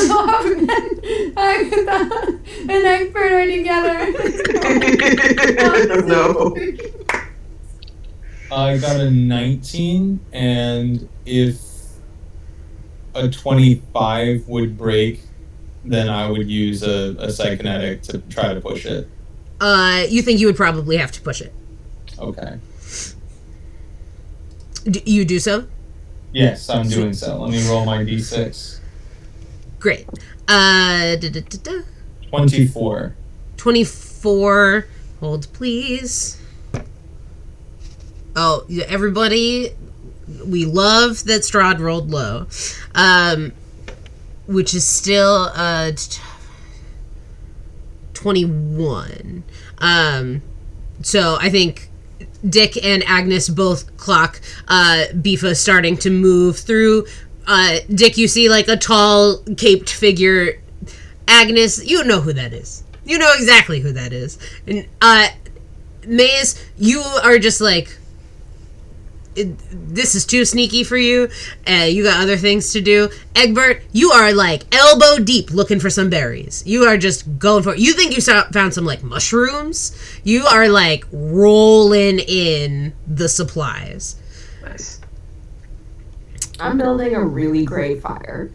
love Agatha and Expert are together. No. I got a 19, and if a 25 would break, then I would use a psychokinetic to try to push it. You think you would probably have to push it. Okay. You do so? Yes, I'm doing so. Let me roll my d6. Great. 24. 24. Hold, please. Oh, everybody, we love that Strahd rolled low. Which is still 21. So I think Dick and Agnes both clock Bifa starting to move through. Dick, you see like a tall, caped figure. Agnes, you know who that is. You know exactly who that is. And Maze, you are just like, this is too sneaky for you. You got other things to do. Egbert, you are like elbow deep looking for some berries. You are just going for it. You think you found some like mushrooms? You are like rolling in the supplies. Nice. I'm building a really great fire.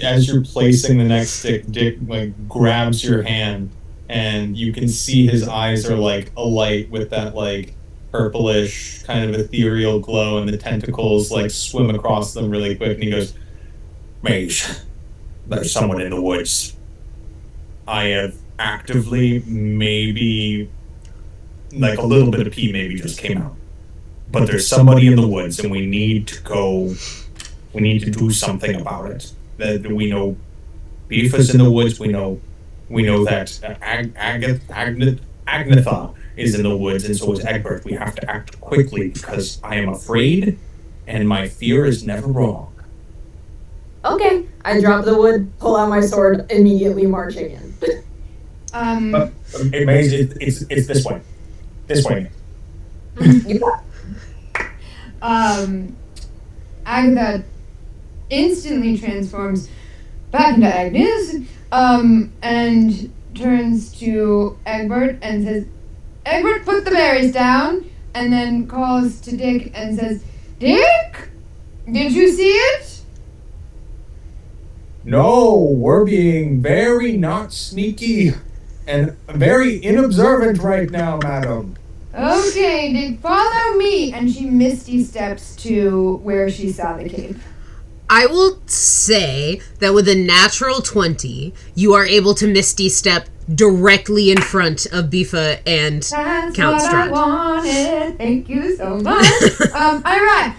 As you're placing the next stick, Dick like grabs your hand, and you can see his eyes are like alight with that like purplish kind of ethereal glow, and the tentacles like swim across them really quick, and he goes, Mage, there's someone in the woods. I have actively, maybe, like a little bit of pee maybe just came out. But there's somebody in the woods, and we need to go. We need to do something about it. That we know Bifa's in the woods. We know that Agnetha is in the woods, and so is Egbert. We have to act quickly because I am afraid, and my fear is never wrong. Okay. I drop the wood, pull out my sword, immediately marching in. It may, it's this way. This way. Agatha instantly transforms back into Agnes, and turns to Egbert and says, Egbert, put the berries down, and then calls to Dick and says, Dick, did you see it? No, we're being very not sneaky and very inobservant right now, madam. Okay, Dick, follow me. And she misty steps to where she saw the cape. I will say that with a natural 20, you are able to misty step directly in front of Bifa and That's Count what I Strahd. wanted. Thank you so much. Alright.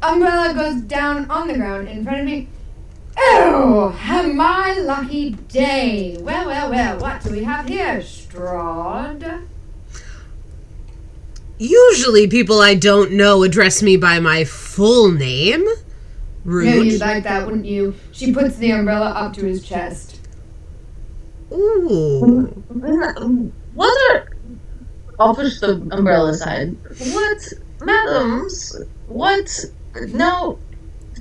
Umbrella goes down on the ground in front of me. Oh, my lucky day. Well, what do we have here, Strahd? Usually people I don't know address me by my full name. Rude. Yeah, you'd like that, wouldn't you? She puts the umbrella up to his chest. Ooh. What are... I'll push the umbrella aside. What? Madams? What? No.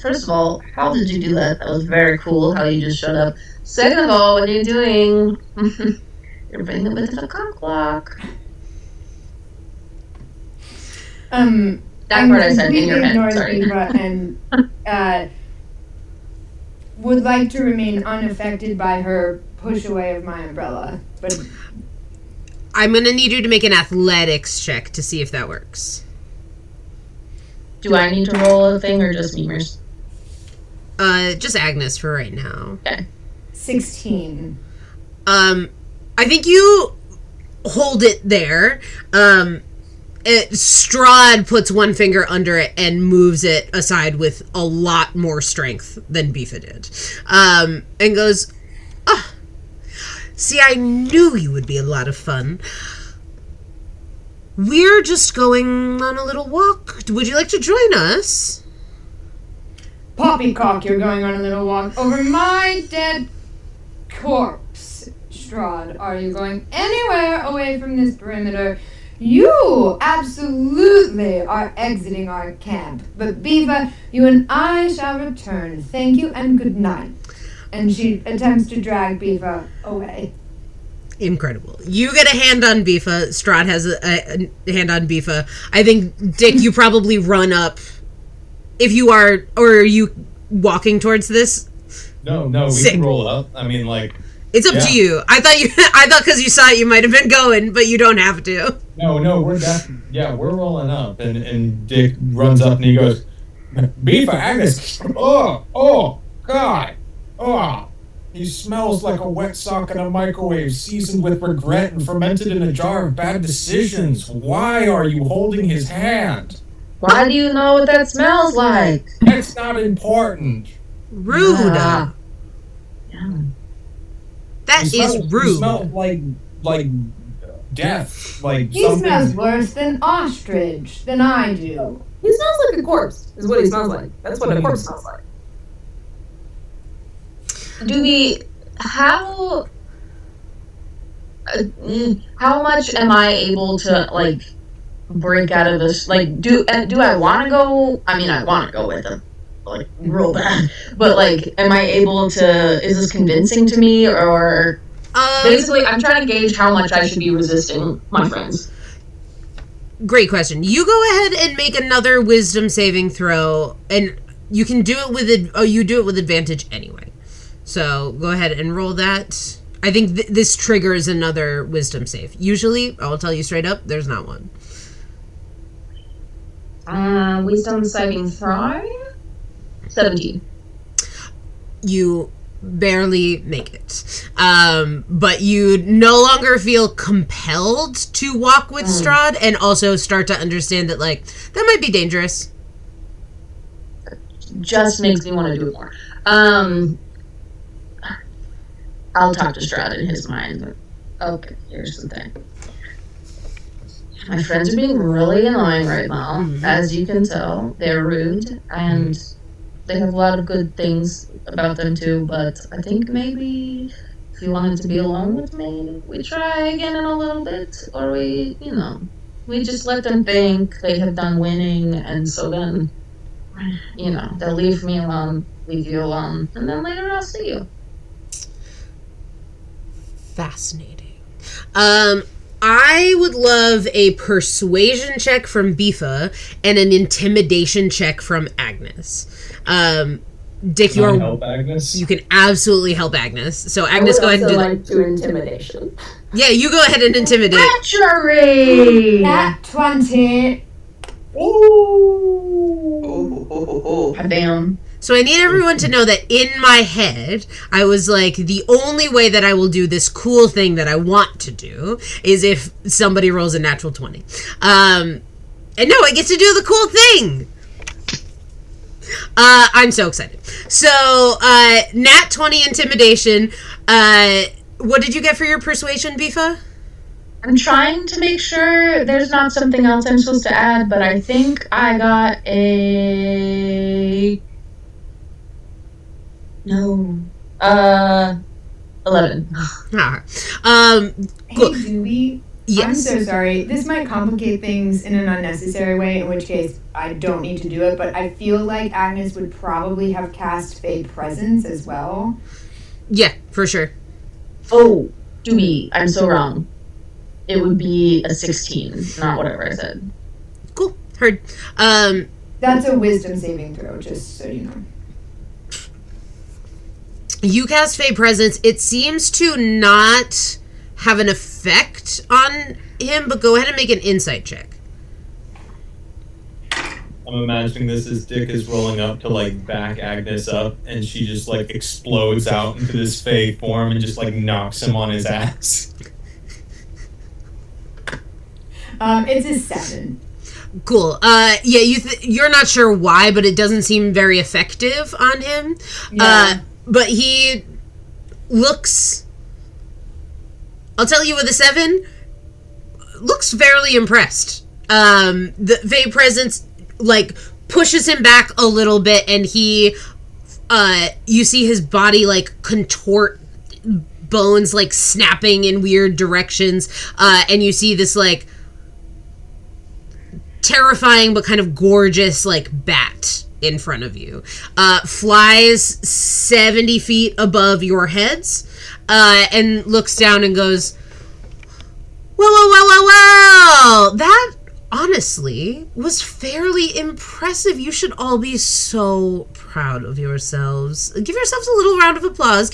First of all, how did you do that? That was very cool how you just showed up. Second of all, what are you doing? You're being a bit of a cockblock. That part I said in your head, sorry. And would like to remain unaffected by her push away of my umbrella. But I'm going to need you to make an athletics check to see if that works. Do I need to roll a thing or just Beamers? Just Agnes for right now. Okay. 16. I think you hold it there. Strahd puts one finger under it and moves it aside with a lot more strength than Bifa did. And goes, see, I knew you would be a lot of fun. We're just going on a little walk. Would you like to join us? Poppycock, you're going on a little walk over my dead corpse. Strahd, are you going anywhere away from this perimeter? You absolutely are exiting our camp. But Beaver, you and I shall return. Thank you and good night. And she attempts to drag Beaver away. Incredible. You get a hand on Bifa. Strahd has a hand on Bifa. I think, Dick, you probably run up. If you are, or are you walking towards this? No, we Sick. can roll up. I mean, like, It's up to you. I thought because you saw it, you might have been going, but you don't have to. no, we're rolling up, and Dick runs up and he goes, "Beef, Agnes, oh, God, oh, he smells like a wet sock in a microwave, seasoned with regret and fermented in a jar of bad decisions. Why are you holding his hand? Why do you know what that smells like? That's not important. Rude. Yeah. That is rude. He smells like death. Like He something. smells worse than ostrich than I do. He smells like a corpse, is what he smells like. That's what a corpse smells like. Do we how much am I able to like break out of this? Like, do I want to go? I mean, I want to go with him, like real bad. But like, am I able to? Is this convincing to me, or basically, I'm trying to gauge how much I should be resisting my friends. Great question. You go ahead and make another wisdom saving throw, and you can do it with you do it with advantage anyway. So go ahead and roll that. I think this triggers another wisdom save. Usually, I'll tell you straight up, there's not one. Wisdom saving throw. 17. You barely make it. But you no longer feel compelled to walk with Strahd, and also start to understand that, like, that might be dangerous. Just makes me want to do it more. I'll talk to Strahd in his mind. But okay, here's the thing. My friends are being really annoying right now, as you can tell. They're rude, and they have a lot of good things about them too, but I think maybe if you wanted to be alone with me, we try again in a little bit, or we just let them think they have done winning, and so then, they'll leave me alone, leave you alone, and then later I'll see you. Fascinating. I would love a persuasion check from Bifa and an intimidation check from Agnes. Dick, Can I help Agnes? you can absolutely help Agnes. So Agnes, go ahead and do that. to intimidation. Yeah, you go ahead and intimidate. Treachery! At 20. Oh. Bam. So I need everyone to know that in my head, I was like, the only way that I will do this cool thing that I want to do is if somebody rolls a natural 20. And no, I get to do the cool thing. I'm so excited. So, nat 20 intimidation. What did you get for your persuasion, Bifa? I'm trying to make sure there's not something else I'm supposed to add, but I think I got a... No. 11. Ah. Hey, Doobie. Yes. I'm so sorry. This might complicate things in an unnecessary way, in which case I don't need to do it, but I feel like Agnes would probably have cast Fey Presence as well. Yeah, for sure. Oh, Doobie, I'm so wrong. It would be a 16, not whatever I said. Cool. Heard. That's a wisdom saving throw, just so you know. You cast Fey Presence. It seems to not have an effect on him, but go ahead and make an insight check. I'm imagining this as Dick is rolling up to like back Agnes up, and she just like explodes out into this fey form and just like knocks him on his ass. It's a 7. Cool. Yeah, you're not sure why, but it doesn't seem very effective on him. Yeah. But he looks... I'll tell you with a 7, looks fairly impressed. The Fey Presence, like, pushes him back a little bit, and he, you see his body, like, contort, bones, like, snapping in weird directions, and you see this, like, terrifying but kind of gorgeous, like, bat in front of you. Flies 70 feet above your heads, and looks down and goes, well, that honestly was fairly impressive. You should all be so proud of yourselves. Give yourselves a little round of applause.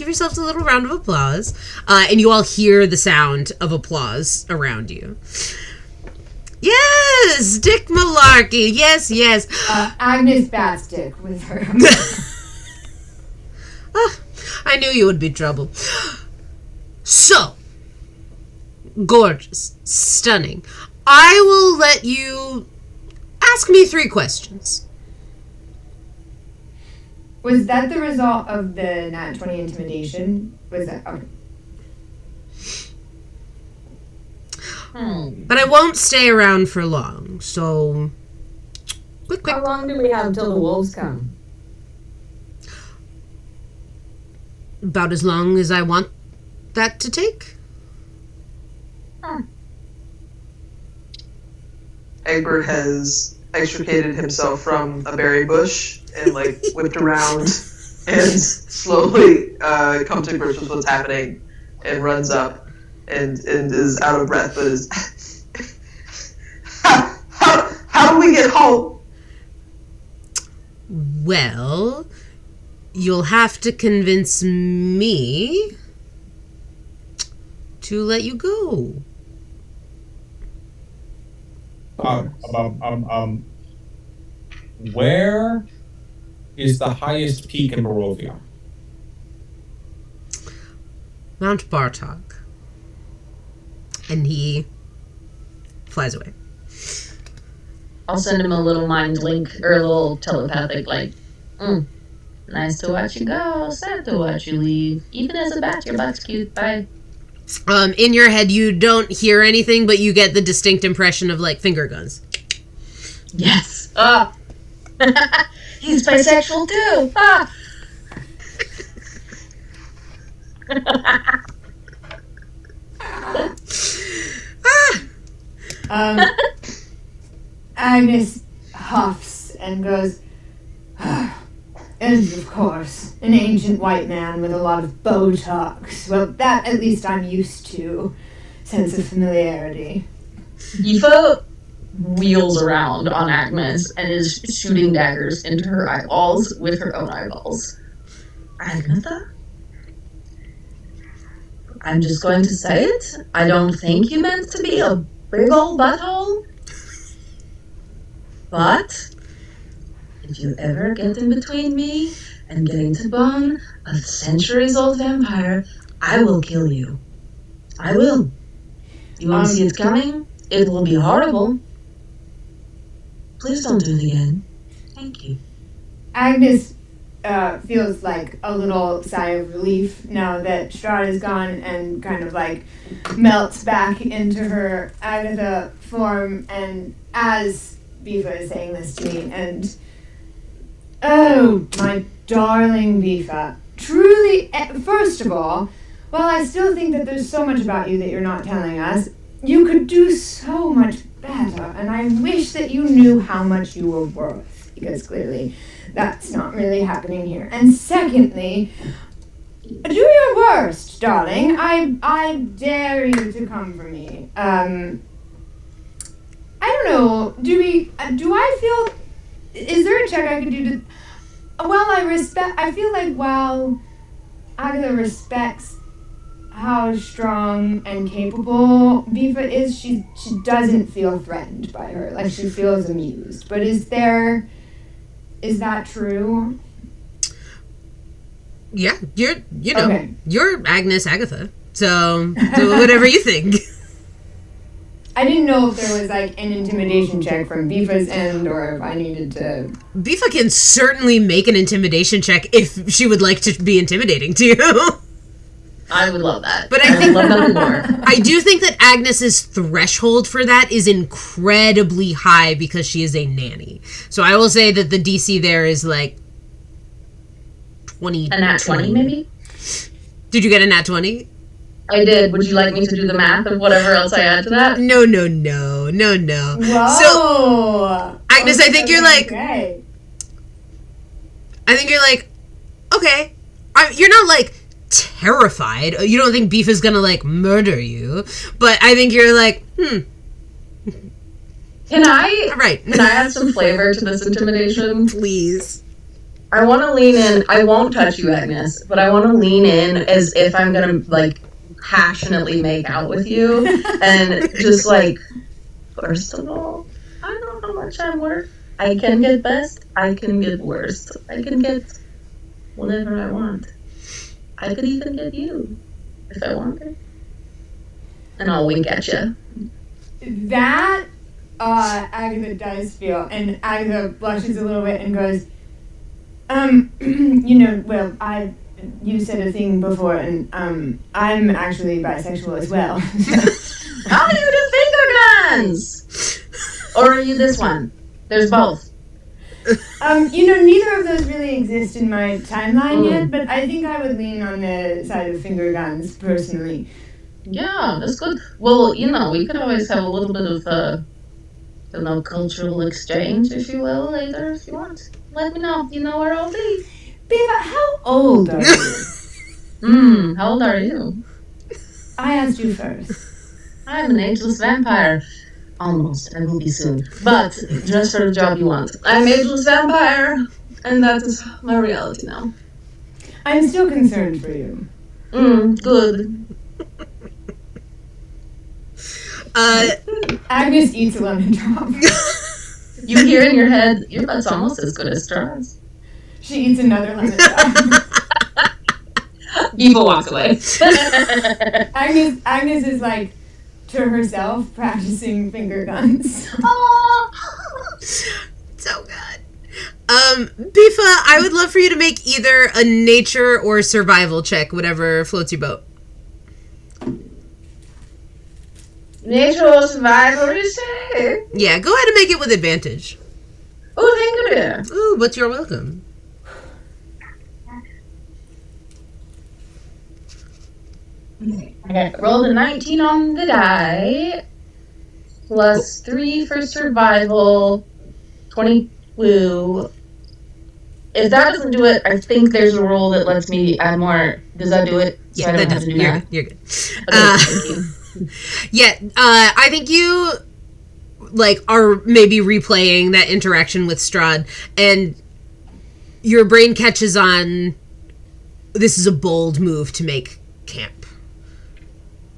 And you all hear the sound of applause around you. Yes, Dick Malarkey. Yes. Agnes bats Dick with her. I knew you would be trouble. So, gorgeous, stunning. I will let you ask me 3 questions. Was that the result of the Nat 20 intimidation? Was that... Okay. But I won't stay around for long, so... Quick. How long do we have till the wolves come? About as long as I want that to take. Egbert has extricated himself from a berry bush and like whipped around and slowly come to grips with what's happening and runs up and is out of breath but is how do we get home? Well, you'll have to convince me to let you go. Where is the highest peak in Barovia? Mount Bartok. And he flies away. I'll send him a little mind link or a little telepathic, like, nice to watch you go, sad to watch you leave. Even as a bat, your butt's cute. Bye. In your head, you don't hear anything, but you get the distinct impression of, like, finger guns. Yes. He's bisexual too. Agnes huffs and goes, and of course, an ancient white man with a lot of Botox. Well, that at least I'm used to. Sense of familiarity. Aoife wheels around on Agnes and is shooting daggers into her eyeballs with her own eyeballs. Agnetha? I'm just going to say it. I don't think you meant to be a big old butthole. But if you ever get in between me and getting to bone a centuries-old vampire, I will kill you. I will. You won't see it coming. It will be horrible. Please don't do it again. Thank you. Agnes feels like a little sigh of relief now that Strahd is gone and kind of like melts back into her Agatha form, and as Bifa is saying this to me, and oh, my darling Bifa, truly, first of all, while I still think that there's so much about you that you're not telling us, you could do so much better, and I wish that you knew how much you were worth, because clearly that's not really happening here. And secondly, do your worst, darling. I dare you to come for me. I don't know. Do I feel? Is there a check I could do to? Well, I feel like while Agatha respects how strong and capable Bifa is, she doesn't feel threatened by her. Like, she feels amused. But is that true? Yeah, you're Okay. you're Agnes Agatha. So do whatever you think. I didn't know if there was like an intimidation check from Bifa's end or if I needed to. Bifa can certainly make an intimidation check if she would like to be intimidating to you. I would love that. But I think would love that more. I do think that Agnes's threshold for that is incredibly high because she is a nanny. So I will say that the DC there is like 20. A nat 20 maybe? Did you get a nat 20? I did. Would you like me to do the math of whatever else I add to that? No. Whoa. So, Agnes, I think you're like, Okay. I think you're like, okay. You're not like terrified. You don't think Beef is gonna like murder you, but I think you're like, Can I? all right. Can I add some flavor to this intimidation? Please. I want to lean in. I won't touch you, Agnes, but I want to lean in as if I'm gonna like passionately make out with you, and just like, first of all, I know how much I'm worth. I can get best. I can get worst. I can get whatever I want. I could even get you if I wanted. And I'll wink at you. That Agatha does feel, and Agatha blushes a little bit and goes, you said a thing before, and I'm actually bisexual as well. How do you do finger guns? Or are you this one? There's both. Neither of those really exist in my timeline yet, but I think I would lean on the side of finger guns personally. Yeah, that's good. Well, we could always have a little bit of, cultural exchange, if you will, later if you want. Let me know. You know where I'll be. Biva, how old are you? How old are you? I asked you first. I'm an ageless vampire. Almost. I will be soon. But just for the job you want. I'm an ageless vampire, and that is my reality now. I'm still concerned for you. Good. Agnes eats a lemon drop. You hear in your head, your butt's almost as good as Strahd's. She eats another lemon drop. Eva walks away. Agnes is like, to herself, practicing finger guns. So good. Bifa, I would love for you to make either a nature or survival check, whatever floats your boat. Nature or survival, you say? Yeah, go ahead and make it with advantage. Oh, thank you, dear. Ooh, but you're welcome. Okay, rolled a 19 on the die, plus 3 for survival, 22. If that doesn't do it, I think there's a roll that lets me add more. Does that do it? Yeah, that does. You're good. Okay, thank you. Yeah, I think you are maybe replaying that interaction with Strahd, and your brain catches on. This is a bold move to make camp.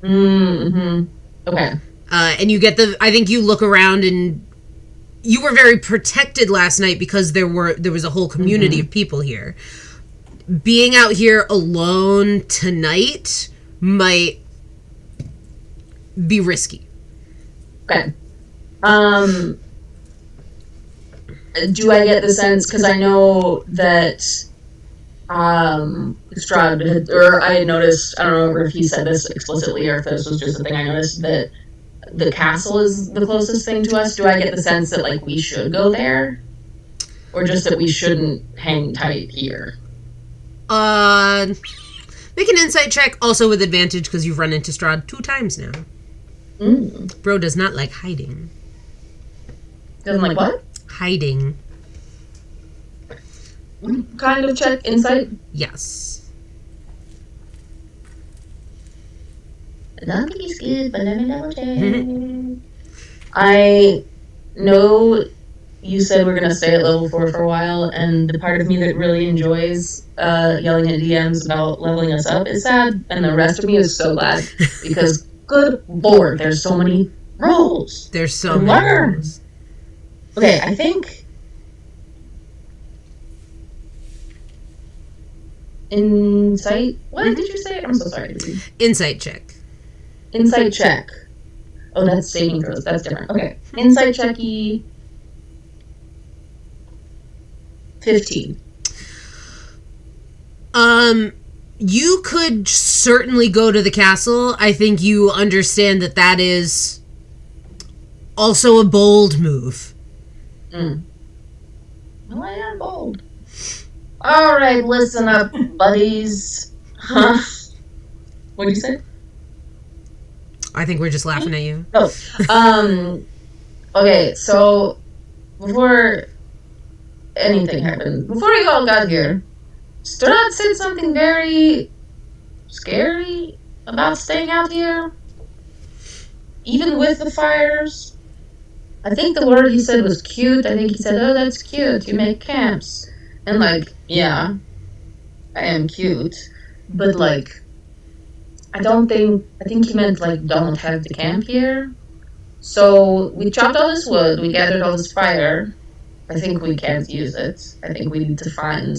Okay. And you get I think you look around, and you were very protected last night because there was a whole community of people here. Being out here alone tonight might be risky. Okay. Do I get the sense, because I know that Strahd I had noticed, I don't know if he said this explicitly or if this was just a thing I noticed, that the castle is the closest thing to us. Do I get the sense that we should go there, or just that we shouldn't hang tight here? Make an insight check, also with advantage because you've run into Strahd 2 times now. Bro does not like hiding. Doesn't like what? Hiding. Kind of check insight. Yes. I don't think he's good, but let me double check. I know you said we're going to stay at level 4 for a while, and the part of me that really enjoys yelling at DMs about leveling us up is sad, and the rest of me is so glad, because good lord, there's so many rolls. There's so many rolls. Okay, I think insight. What did you say? I'm so sorry. Insight check. Insight check. Oh, that's saving throws. That's different. Okay. Insight checky. 15. You could certainly go to the castle. I think you understand that is also a bold move. Well, I am bold. All right, listen up, buddies. Huh? What'd you say? I think we're just laughing at you. Okay, so before anything happened, before you all got here, Strahd said something very scary about staying out here, even with the fires. I think the word he said was cute. I think he said, "Oh, that's cute. You make camps." And like, yeah, I am cute, but like, I think he meant like don't have the camp here. So we chopped all this wood, we gathered all this fire. I think we can't use it. I think we need to find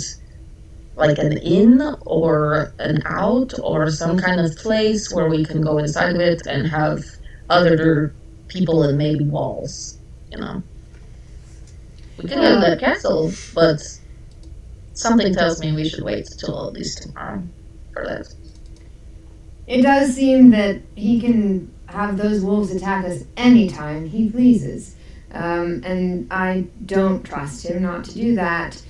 like an inn or an out or some kind of place where we can go inside of it and have other people and maybe walls, you know. We can have that castle, but something tells me we should wait till at least tomorrow for that. It does seem that he can have those wolves attack us anytime he pleases. And I don't trust him not to do that.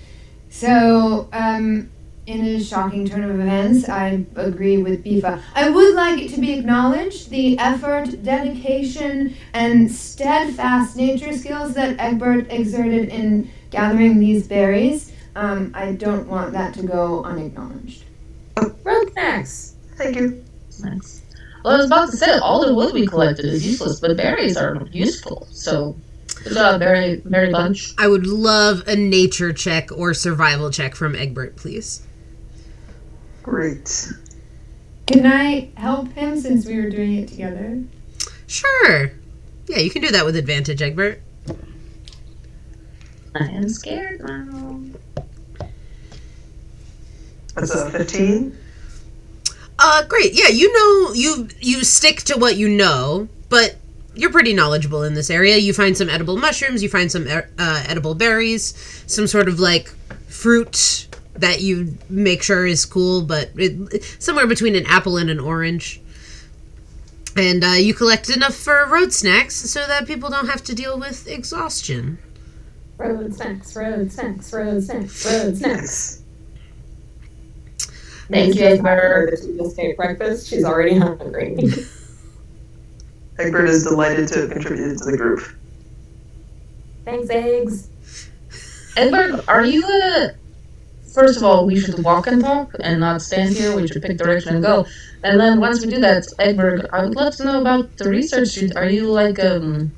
So, in a shocking turn of events, I agree with Bifa. I would like it to be acknowledged the effort, dedication, and steadfast nature skills that Egbert exerted in gathering these berries. I don't want that to go unacknowledged. Road snacks. Thank you. Nice. Well, I was about to say, all the wood we collected is useless, but berries are useful. So, good job, berry bunch. I would love a nature check or survival check from Egbert, please. Great. Can I help him since we were doing it together? Sure. Yeah, you can do that with advantage, Egbert. I am scared now. That's a 15. Great. Yeah, you know, you stick to what you know, but you're pretty knowledgeable in this area. You find some edible mushrooms, you find some edible berries, some sort of like fruit that you make sure is cool, but somewhere between an apple and an orange. And you collect enough for road snacks so that people don't have to deal with exhaustion. Road snacks, road snacks, road snacks, road snacks. Thank you, Egbert. She just ate breakfast. She's already hungry. Egbert is delighted to have contributed to the group. Thanks, eggs. Egbert, are you First of all, we should walk and talk and not stand here. We should pick direction and go. And then once we do that, Egbert, I would love to know about the research. Are you like a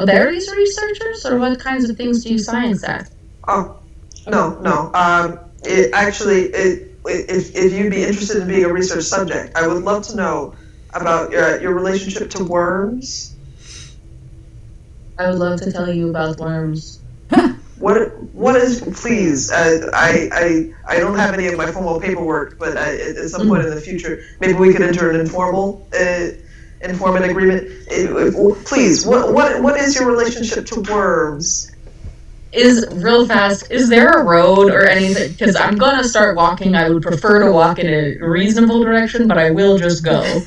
berries researchers, or what kinds of things do you science at? Oh, no. If you'd be interested in being a research subject, I would love to know about your relationship to worms. I would love to tell you about worms. What is, please, I don't have any of my formal paperwork, but at some point in the future, maybe we could enter an informal informant agreement. Please, what is your relationship to worms? Is there a road or anything? Because I'm going to start walking. I would prefer to walk in a reasonable direction, but I will just go.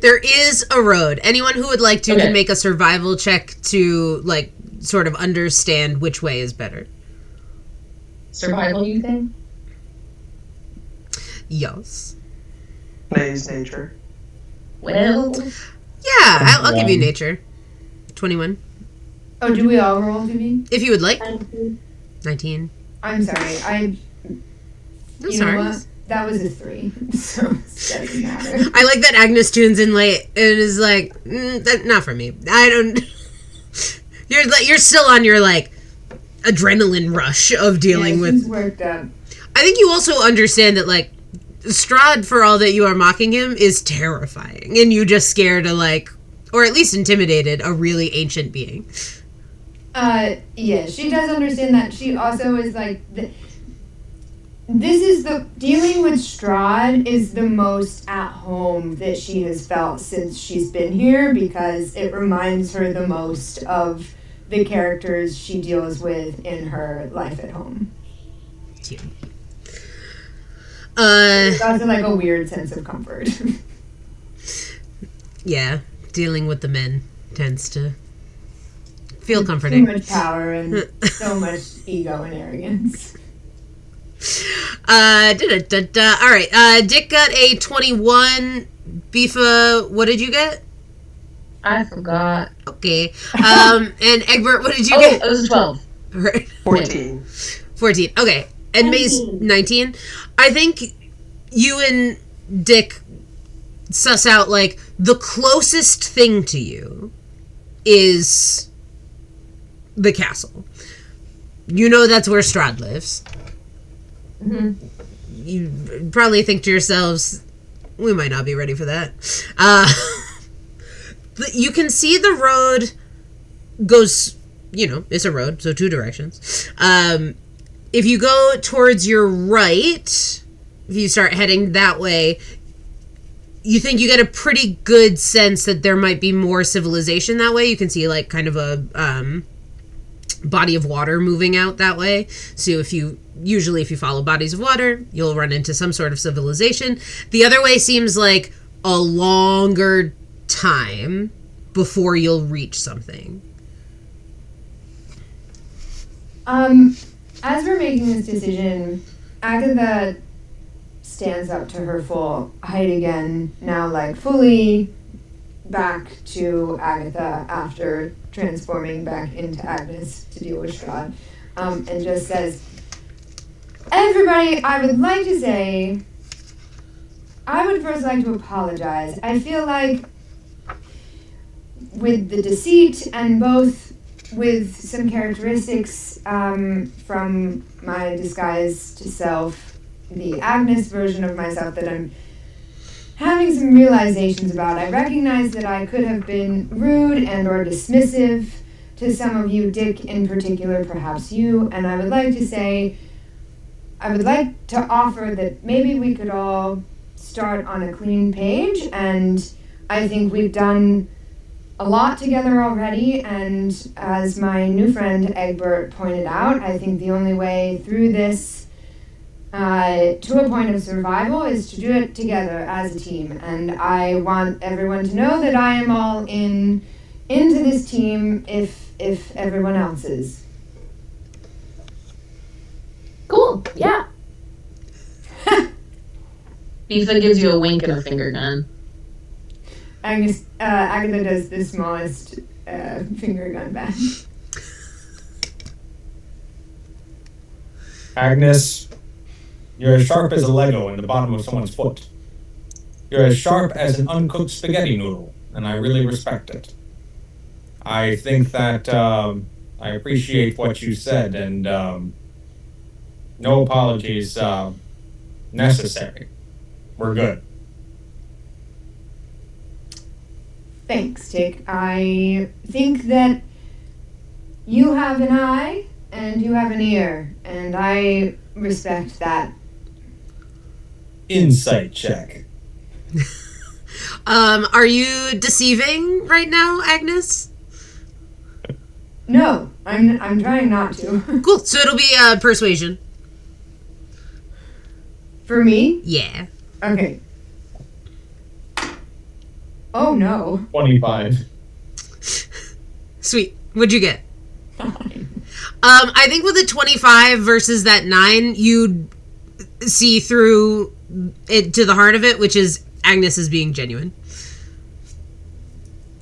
There is a road. Anyone who would like to can make a survival check to, like, sort of understand which way is better. Survival, you think? Yes. Nays nature. Well, yeah, I'll give you nature. 21. Oh, do we all roll to be? If you would like. 19. I'm sorry. No, you sorry. know what? That was a 3, so it doesn't matter. I like that Agnes tunes in late. It is like, not for me. I don't. You're still on your like adrenaline rush of dealing with. She's worked up. I think you also understand that like Strahd, for all that you are mocking him, is terrifying, and you just scared a like, or at least intimidated a really ancient being. Yeah, she does understand that. She also is like, dealing with Strahd is the most at home that she has felt since she's been here, because it reminds her the most of the characters she deals with in her life at home. Cute. It's also like a weird sense of comfort. Yeah, dealing with the men tends to feel comforting. Too much power and so much ego and arrogance. All right. Dick got a 21. Bifa, what did you get? I forgot. Okay. And Egbert, what did you Oh, get? it was 12. 14. 14. Okay. And Maze, 19. I think you and Dick suss out, like, the closest thing to you is the castle. You know that's where Strahd lives. Mm-hmm. You probably think to yourselves, we might not be ready for that. You can see the road goes, it's a road, so 2 directions. If you go towards your right, if you start heading that way, you think you get a pretty good sense that there might be more civilization that way. You can see, like, kind of a body of water moving out that way. So if you follow bodies of water, you'll run into some sort of civilization. The other way seems like a longer time before you'll reach something. As we're making this decision, Agatha stands up to her full height again, now, like, fully back to Agatha after transforming back into Agnes to deal with Strahd, and just says, everybody, I would like to say, I would first like to apologize. I feel like with the deceit and both with some characteristics from my disguised self, the Agnes version of myself that I'm having some realizations about. I recognize that I could have been rude and or dismissive to some of you, Dick in particular, perhaps you, and I would like to say, I would like to offer that maybe we could all start on a clean page, and I think we've done a lot together already, and as my new friend Egbert pointed out, I think the only way through this to a point of survival is to do it together as a team, and I want everyone to know that I am all into this team if everyone else is. Cool. Yeah. Aoife gives you a wink and a finger gun. Agatha does the smallest finger gun back. Agnes, you're as sharp as a Lego in the bottom of someone's foot. You're as sharp as an uncooked spaghetti noodle, and I really respect it. I think that I appreciate what you said, and no apologies necessary. We're good. Thanks, Dick. I think that you have an eye and you have an ear, and I respect that. Insight check. Are you deceiving right now, Agnes? No, I'm trying not to. Cool. So it'll be persuasion. For me? Yeah. Okay. Oh no. 25. Sweet. What'd you get? I think with a 25 versus that 9, you'd see through it to the heart of it, which is Agnes is being genuine.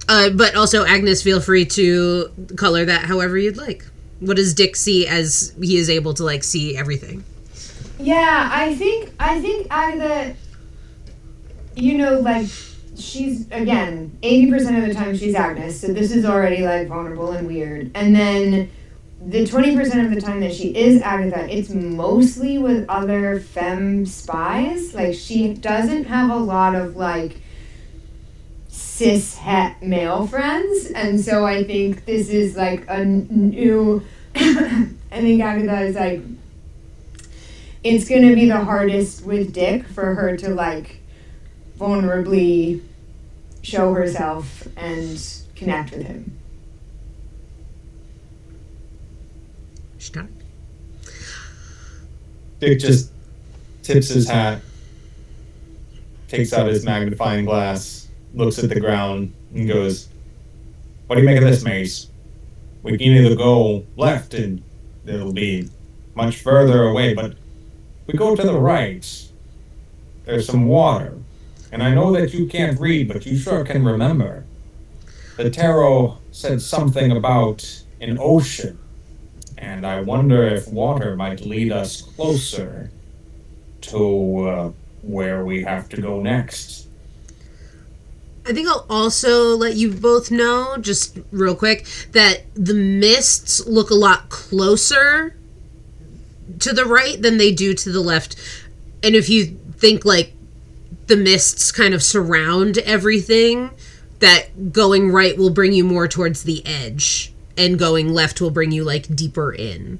But also, Agnes, feel free to color that however you'd like. What does Dick see as he is able to, like, see everything? Yeah, I think Agatha, like, she's, again, 80% of the time she's Agnes, so this is already, like, vulnerable and weird. And then the 20% of the time that she is Agatha, it's mostly with other femme spies. Like, she doesn't have a lot of, like, cis-het male friends, and so I think this is, like, a new... I think Agatha is, like... It's gonna be the hardest with Dick for her to, like, vulnerably show herself and connect with him. Stop. Dick just tips his hat, takes out his magnifying glass, looks at the ground, and goes, "What do you make of this, Mace? We can either go left and it'll be much further away, but we go to the right. There's some water. And I know that you can't read, but you sure can remember. the tarot said something about an ocean, and I wonder if water might lead us closer to where we have to go next. I think I'll also let you both know, just real quick, that the mists look a lot closer to the right than they do to the left. And if you think, like, the mists kind of surround everything, that going right will bring you more towards the edge, and going left will bring you, like, deeper in.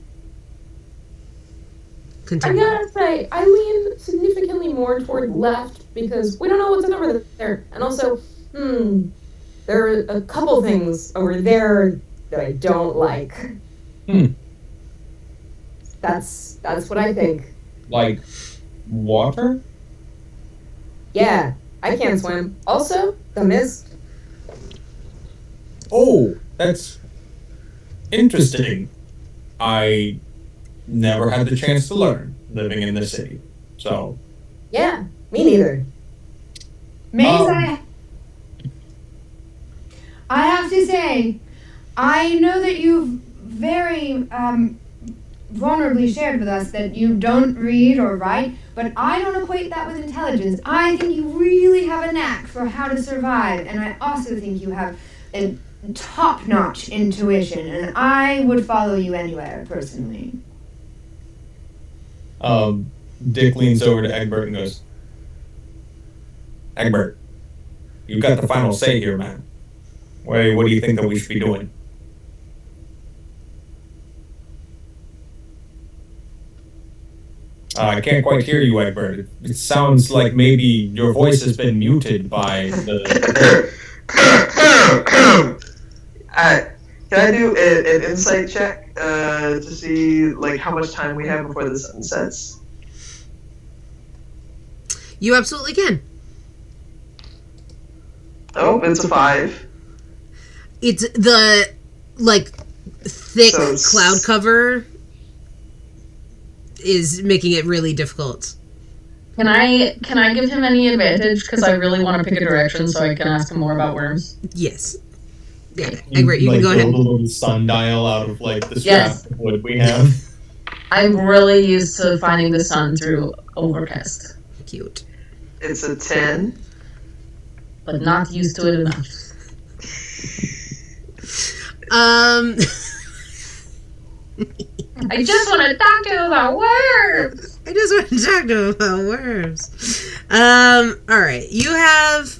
I gotta say, I lean significantly more toward left because we don't know what's over there. And also, there are a couple things over there that I don't like. That's what I think. Like water? Yeah, I can't swim. Also, the mist. Oh, that's interesting. I never had the chance to learn living in the city. So, Yeah, me neither. Maze, I have to say, I know that you've very vulnerably shared with us that you don't read or write, but I don't equate that with intelligence. I think you really have a knack for how to survive, and I also think you have a top-notch intuition, and I would follow you anywhere, personally. Dick leans over to Egbert and goes, Egbert, you've got the final say here, man. What do you think that we should be doing? I can't quite hear you, Egbert. It sounds like maybe your voice has been muted by the... Can I do an insight check to see like how much time we have before the sun sets? You absolutely can. Oh, it's a 5. It's the, like, thick So cloud cover is making it really difficult. Can I give him any advantage? Because I really want to pick a direction so I can ask him more about worms. Yes. Yeah, Egbert, you can go ahead. A little sundial out of like the scrap Yes. of wood we have. I'm really used to finding the sun through overcast, Cute. It's a 10. but not used to it enough. I just want to talk to him about worms. I just want to talk to him about worms. All right. You have,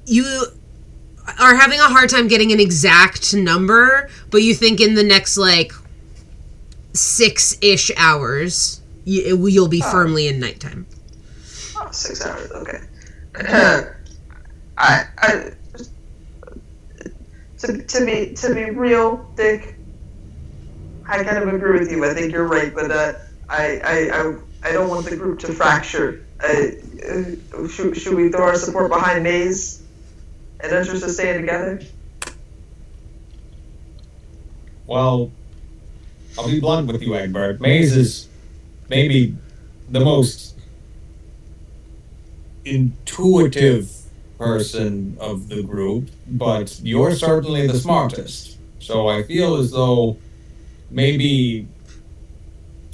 you are having a hard time getting an exact number, but you think in the next, like, 6-ish hours, you'll be firmly in nighttime. Oh, 6 hours. Okay. To be real, Dick, I kind of agree with you. I think you're right, but I don't want the group to fracture. Should we throw our support behind Maze and interest in staying together? Well, I'll be blunt with you, Egbert. Maze is maybe the most intuitive person of the group, but you're certainly the smartest. So I feel as though maybe,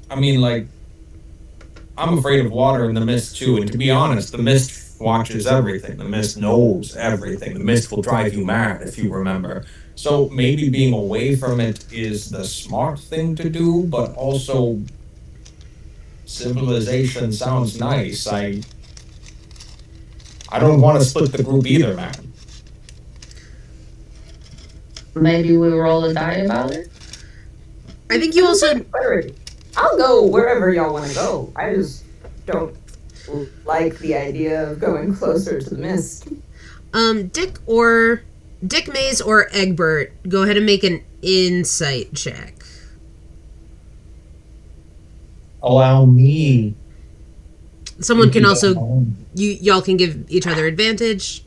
I mean, like, I'm afraid of water and the mist too, and to be honest, the mist watches everything. The mist knows everything. The mist will drive you mad, if you remember. So maybe being away from it is the smart thing to do, but also civilization sounds nice. I don't want to split the group either, man. Maybe we roll a die about it. I think you also, I'll go wherever y'all want to go. I just don't like the idea of going closer to the mist. Dick Maze or Egbert, go ahead and make an insight check. Allow me. Someone can also, y'all can give each other advantage.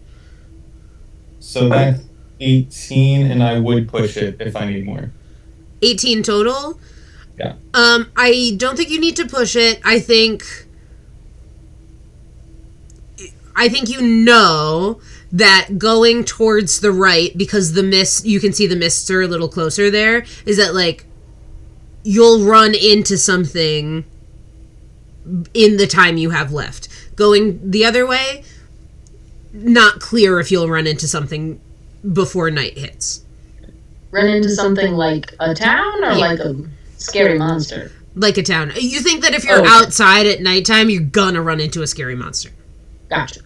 So that's 18, and I would push it if I need more. 18 total. Yeah. I don't think you need to push it. I think you know that going towards the right, because the mist, you can see the mists are a little closer there, is that like you'll run into something in the time you have left. Going the other way, not clear if you'll run into something before night hits. Run into something like a town or like a scary monster? Like a town. You think that if you're outside at nighttime, you're gonna run into a scary monster. Gotcha.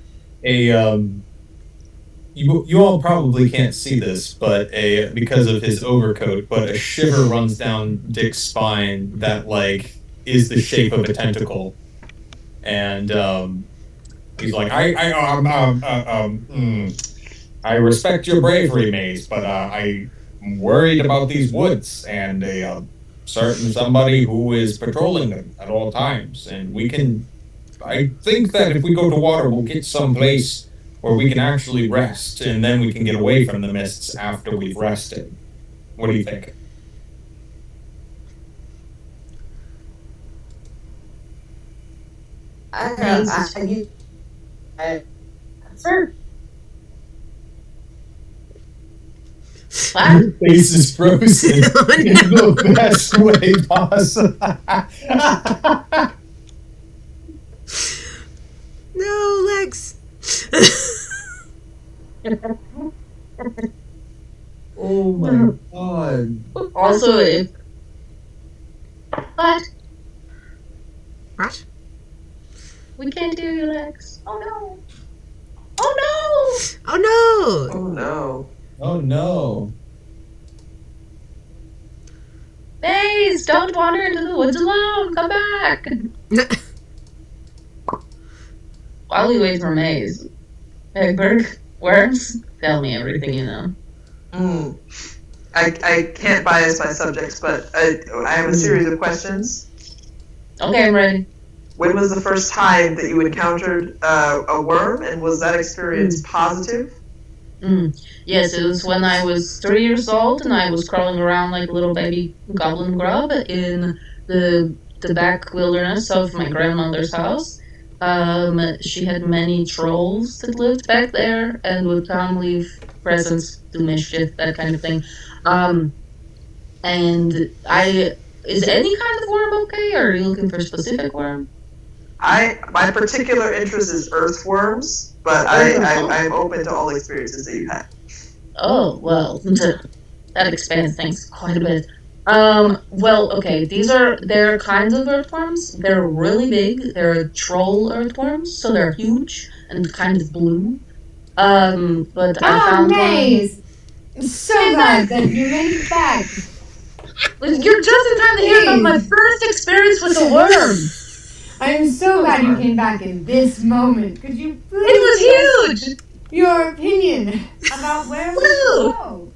You all probably can't see this, but because of his overcoat, but a shiver runs down Dick's spine that like is the shape of a tentacle, and he's like, I respect your bravery, Maze, but I'm worried about these woods and a certain somebody who is patrolling them at all times, and I think that if we go to water, we'll get someplace where we can actually rest, and then we can get away from the mists after we've rested. What do you think? Sir. Your face is frozen in the best way possible. No, Lex. Oh my god. Also, if... What? What? We can't hear you, Lex. Oh no. Oh no! Oh no! Oh no. Oh no. Maze, don't wander into the woods alone. Come back. While we wait for Maze, Egbert, worms, tell me everything you know. I can't bias my subjects, but I have a series of questions. Okay, I'm ready. When was the first time that you encountered a worm, and was that experience positive? Yes, it was when I was 3 years old, and I was crawling around like a little baby goblin grub in the back wilderness of my grandmother's house. She had many trolls that lived back there and would come leave presents, do mischief, that kind of thing. Is any kind of worm okay, or are you looking for a specific worm? My particular interest is earthworms, but I'm open to all experiences that you had. Oh, well, that expands things quite a bit. Well, okay, they're kinds of earthworms. They're really big. They're troll earthworms, so they're huge and kind of blue. But I found Maze! I'm so glad that you made it back. You're just in time to hear about my first experience with a worm. I am so glad you came back in this moment. Could you please It was huge! your opinion about where we should go?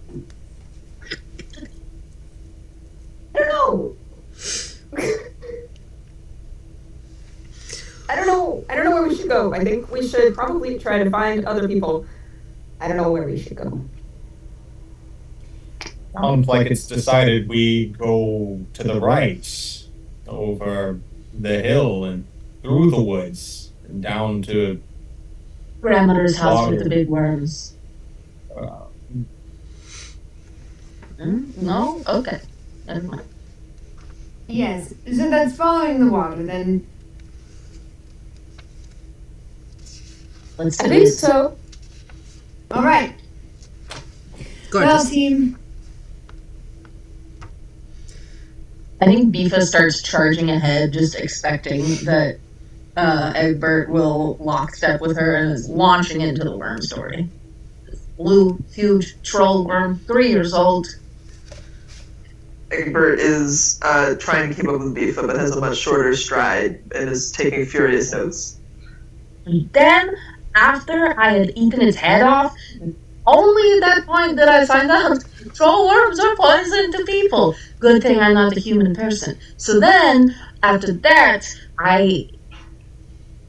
I don't know. I don't know where we should go. I think we should probably try to find other people. I don't know where we should go. Sounds like it's decided we go to the right, over the hill and through the woods and down to Grandmother's house with the big worms. No? Okay. Never mind. Yes, so that's following the water, then. Let's I do think it. so. All right. Well, Gorgeous. team. I think Bifa starts charging ahead, just expecting that Egbert will lockstep with her and is launching into the worm story. Blue, huge troll worm, 3 years old. Egbert is trying to keep up with Bifa, but has a much shorter stride and is taking furious notes. Then, after I had eaten its head off, only at that point did I find out troll worms are poison to people. Good thing I'm not a human person. So then, after that,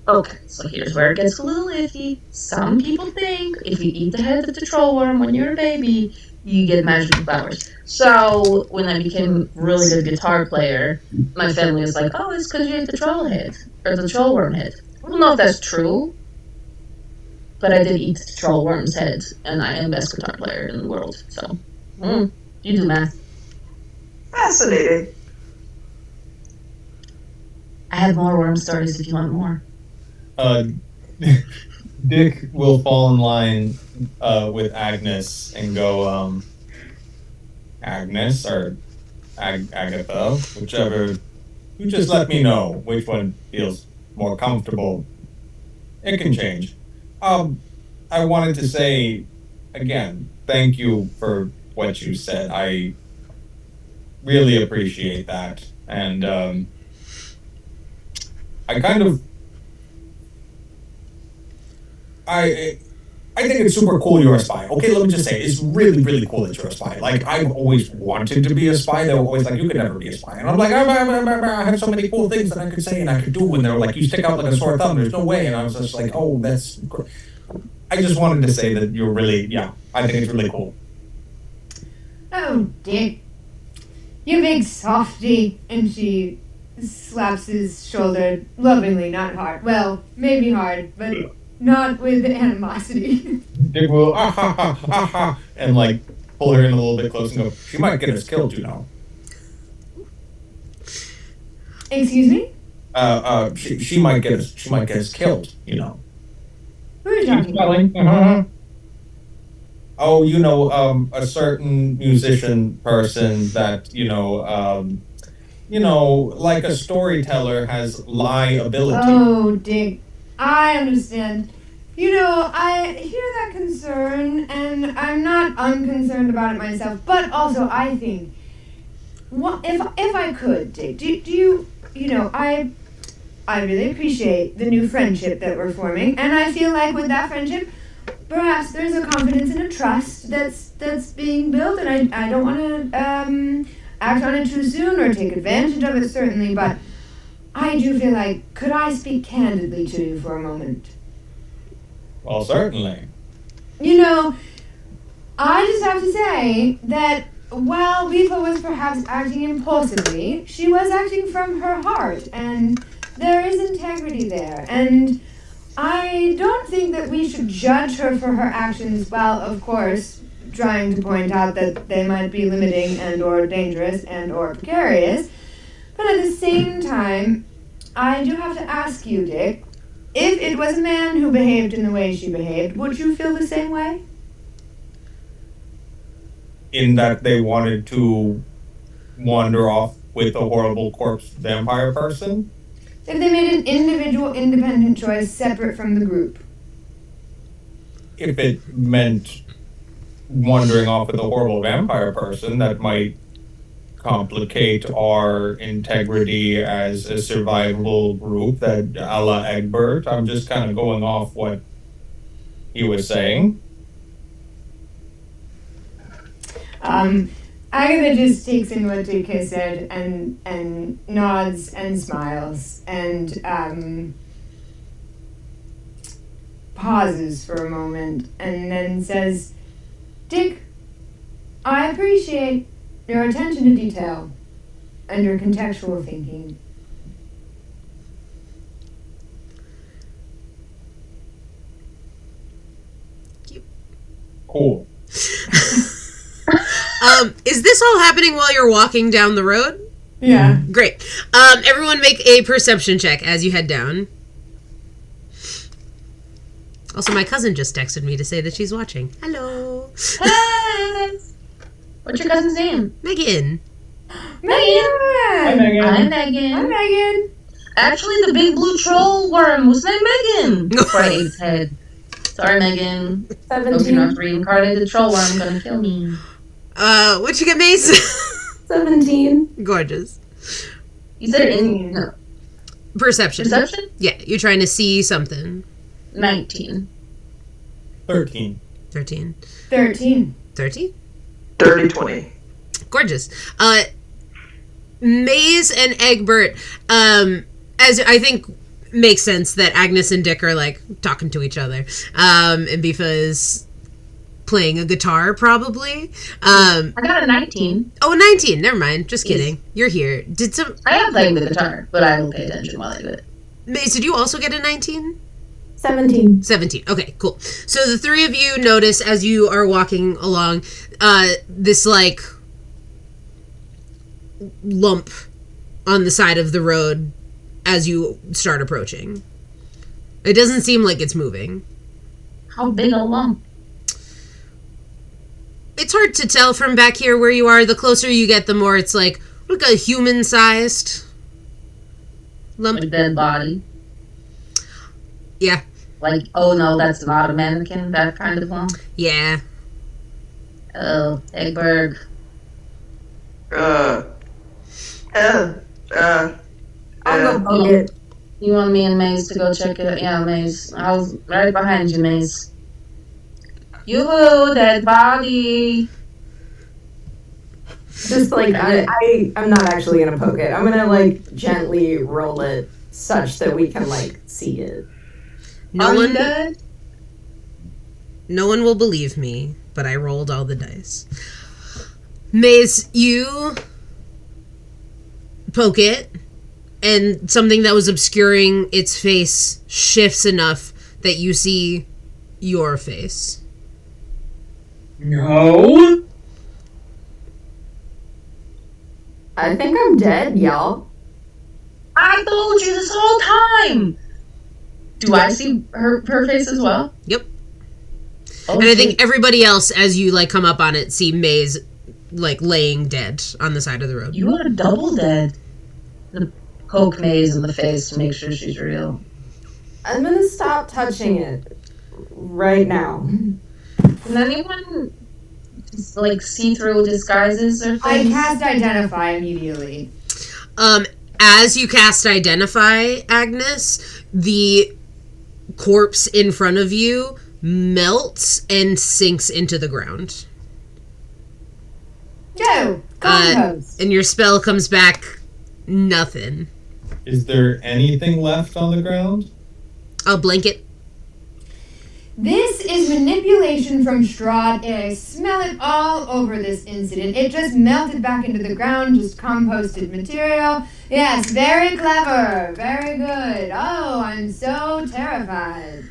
Okay, so here's where it gets a little iffy. Some people think if you eat the head of the troll worm when you're a baby, you get magical powers. So, when I became a really good guitar player, my family was like, oh, it's because you ate the troll head, or the troll worm head. I don't know if that's true. But I did eat the troll worm's head, and I am best guitar player in the world. So, you do math. Fascinating. I have more worm stories if you want more. Dick will fall in line with Agnes and go, Agnes or Agatha, whichever. You just let me know which one feels more comfortable. It can change. I wanted to say again, thank you for what you said. I really appreciate that, and I kind of I think it's super cool you're a spy. Okay, let me just say, it's really, really cool that you're a spy. Like, I've always wanted to be a spy. They were always like, you could never be a spy. And I'm like, I have so many cool things that I could say and I could do. And they were like, you stick out like a sore thumb. There's no way. And I was just like, oh, that's... I just wanted to say that you're really, I think it's really cool. Oh, Dick. You big softy. And she slaps his shoulder lovingly, not hard. Well, maybe hard, but not with animosity. Dick will, and like pull her in a little bit close and go, she might get us killed, you know. Excuse me? She might get us killed, you know. Who are you talking about? Oh, you know, a certain musician person that, like a storyteller has lie ability. Oh, Dick. I understand. I hear that concern, and I'm not unconcerned about it myself, but also I think, if I could, Dick, do you, I really appreciate the new friendship that we're forming, and I feel like with that friendship, perhaps there's a confidence and a trust that's being built, and I don't want to act on it too soon or take advantage of it, certainly, but I do feel like, could I speak candidly to you for a moment? Well, certainly. I just have to say that while Bifa was perhaps acting impulsively, she was acting from her heart, and there is integrity there, and I don't think that we should judge her for her actions while, of course, trying to point out that they might be limiting and or dangerous and or precarious. But at the same time, I do have to ask you, Dick, if it was a man who behaved in the way she behaved, would you feel the same way? In that they wanted to wander off with a horrible corpse vampire person? If they made an individual, independent choice separate from the group? If it meant wandering off with a horrible vampire person, that might complicate our integrity as a survivable group, that a la Egbert. I'm just kind of going off what he was saying. Agatha just takes in what Dick has said and nods and smiles and pauses for a moment and then says, Dick, I appreciate your attention to detail and your contextual thinking. Cool. Is this all happening while you're walking down the road? Yeah. Great. Everyone make a perception check as you head down. Also, my cousin just texted me to say that she's watching. Hello. Hey! What's your cousin's name? Megan. Megan! Hi, Megan. I'm Megan. Hi, Megan. Actually, the big blue troll worm was named Megan. Before I ate his head. Sorry, Megan. 17. Hope you're not reincarnated troll worm gonna kill me. What'd you get, Mace? 17. Gorgeous. You said it in Perception. perception? Yeah, you're trying to see something. 19. 13. 13. 13. 13? Dirty 20. Gorgeous. Maze and Egbert, as I think makes sense that Agnes and Dick are like talking to each other. And Bifa is playing a guitar, probably. I got a 19. Oh, 19. Never mind. Just kidding. You're here. I am playing the guitar, but I will pay attention while I do it. Maze, did you also get a 19? 17. 17. Okay, cool. So the three of you notice as you are walking along, this like lump on the side of the road as you start approaching. It doesn't seem like it's moving. How big a lump? It's hard to tell from back here where you are. The closer you get, the more it's like a human-sized lump. A dead body? Yeah. Like, oh no, that's not a mannequin, that kind of lump? Yeah. Oh, Eggberg. I'll go poke it. You want me and Maze to go check it? Yeah, Maze. I was right behind you, Maze. Yoo-hoo, dead body. Just like, I'm not actually gonna poke it. I'm gonna like gently roll it such that we can like see it. No Are one you dead? No one will believe me, but I rolled all the dice. Maze, you poke it, and something that was obscuring its face shifts enough that you see your face. No. I think I'm dead, y'all. I told you this whole time. Do I see her face as well? Yep. Oh, And I think shit. everybody else, as you like come up on it, see Maze like laying dead on the side of the road. You are double dead. The poke Maze in the face to make sure she's real. I'm gonna stop touching it right now. Can anyone just, like see through disguises or I things? cast Identify immediately. As you cast Identify, Agnes, the corpse in front of you melts and sinks into the ground. Go! Compost! And your spell comes back nothing. Is there anything left on the ground? A blanket. This is manipulation from Strahd, and I smell it all over this incident. It just melted back into the ground, just composted material. Yes, very clever. Very good. Oh, I'm so terrified.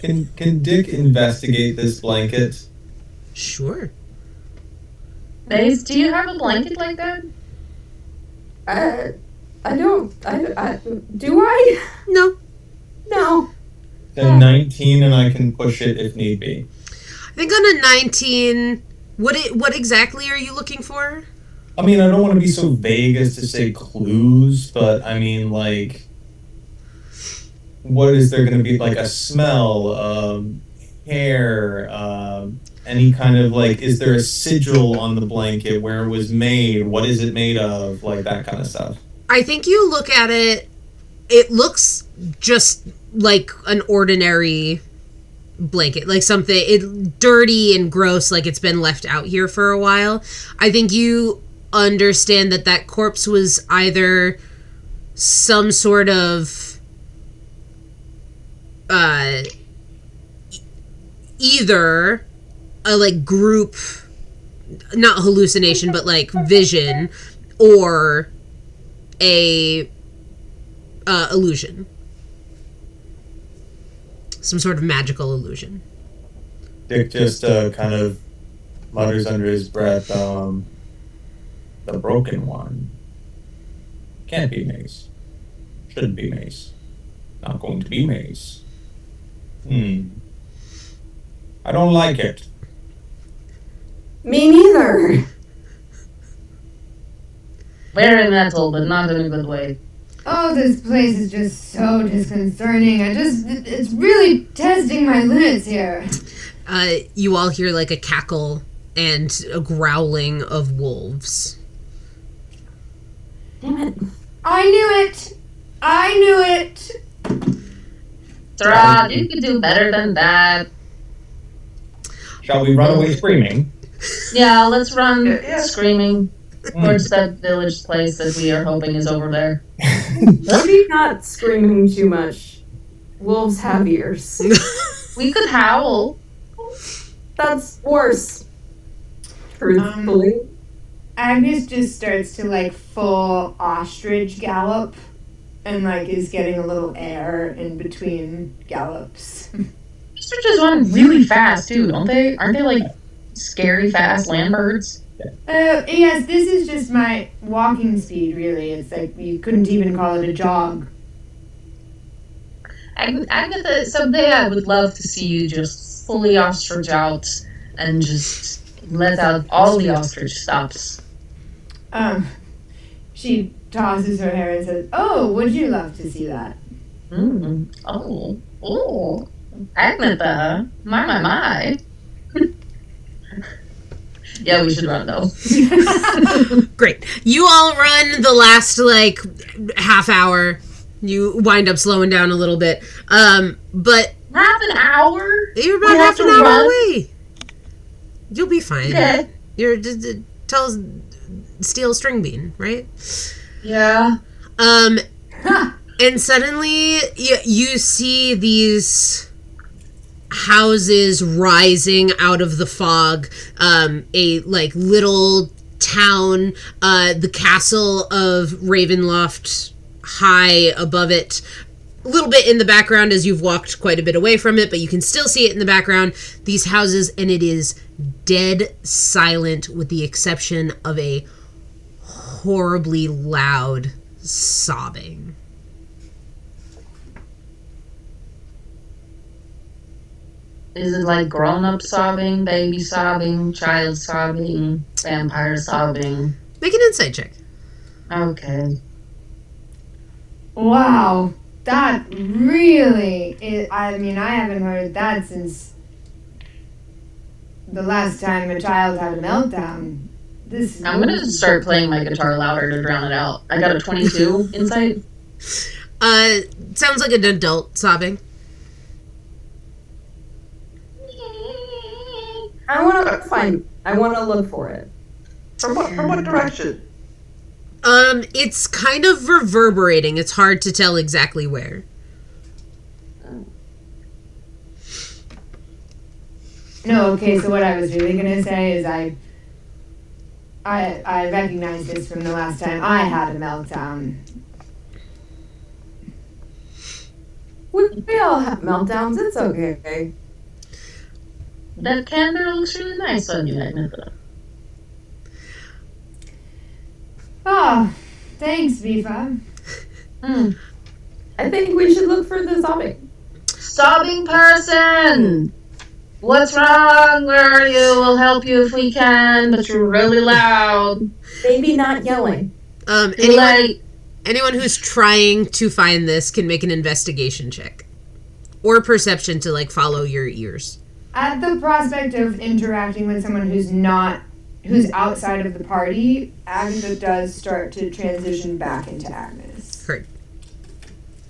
Can Dick investigate this blanket? Sure. Maze, do you have a blanket like that? I don't. Do I? No. No. Then 19, and I can push it if need be. I think on a 19, what exactly are you looking for? I mean, I don't want to be so vague as to say clues, but I mean, like, what is there going to be? Like a smell, hair, any kind of, like, is there a sigil on the blanket where it was made? What is it made of? Like, that kind of stuff. I think you look at it, it looks just like an ordinary blanket, like something dirty and gross, like it's been left out here for a while. I think you understand that corpse was either some sort of either a like group, not hallucination, but like vision, or a illusion. Some sort of magical illusion. Dick just kind of mutters under his breath, the broken one. Can't be Mace. Shouldn't be Mace. Not going to be Mace. I don't like it. Me neither. Very metal, but not in a good way. Oh, this place is just so disconcerting. It's really testing my limits here. You all hear like a cackle and a growling of wolves. Damn it. I knew it! I knew it! Strahd, you could do better than that. Shall we run away screaming? Yeah, let's run Yeah. screaming towards that village place that we are hoping is over there. Maybe not screaming too much. Wolves have ears. We could howl. That's worse. Truthfully. Agnes just starts to like full ostrich gallop and like is getting a little air in between gallops. Ostriches run really fast too, don't they? Aren't they like scary fast land birds? Yes, this is just my walking speed, really. It's like you couldn't even call it a jog. Agatha, someday I would love to see you just fully ostrich out and just let out all the ostrich stops. She tosses her hair and says, "Oh, would you love to see that?" Oh, Agatha, my. Yeah, we should run though. Great. You all run the last like half hour. You wind up slowing down a little bit. But Half an hour? you're about We have half an to hour run? away. You'll be fine. Okay. You're tell steel string bean, right? Yeah. And suddenly you see these houses rising out of the fog. A like little town, the castle of Ravenloft high above it. A little bit in the background as you've walked quite a bit away from it, but you can still see it in the background. These houses, and it is dead silent with the exception of a horribly loud sobbing. Is it like grown-up sobbing, baby sobbing, child sobbing, vampire sobbing? Make an insight check. Okay. Wow, that really is, I mean, I haven't heard that since the last time a child had a meltdown. This I'm gonna start playing my guitar louder to drown it out. I got a 22 insight. Sounds like an adult sobbing. I want to look for it. From what direction? It's kind of reverberating. It's hard to tell exactly where. No, okay, so what I was really gonna say is I recognize this from the last time I had a meltdown. We all have meltdowns. It's okay. That candle looks really nice on you, Agatha. Oh, thanks, Viva. I think we should look for the sobbing. Sobbing person! What's wrong? Where are you? We'll help you if we can, but you're really loud. Maybe not yelling. Anyone who's trying to find this can make an investigation check. Or perception to like follow your ears. At the prospect of interacting with someone who's outside of the party, Agatha does start to transition back into Agnes. Correct.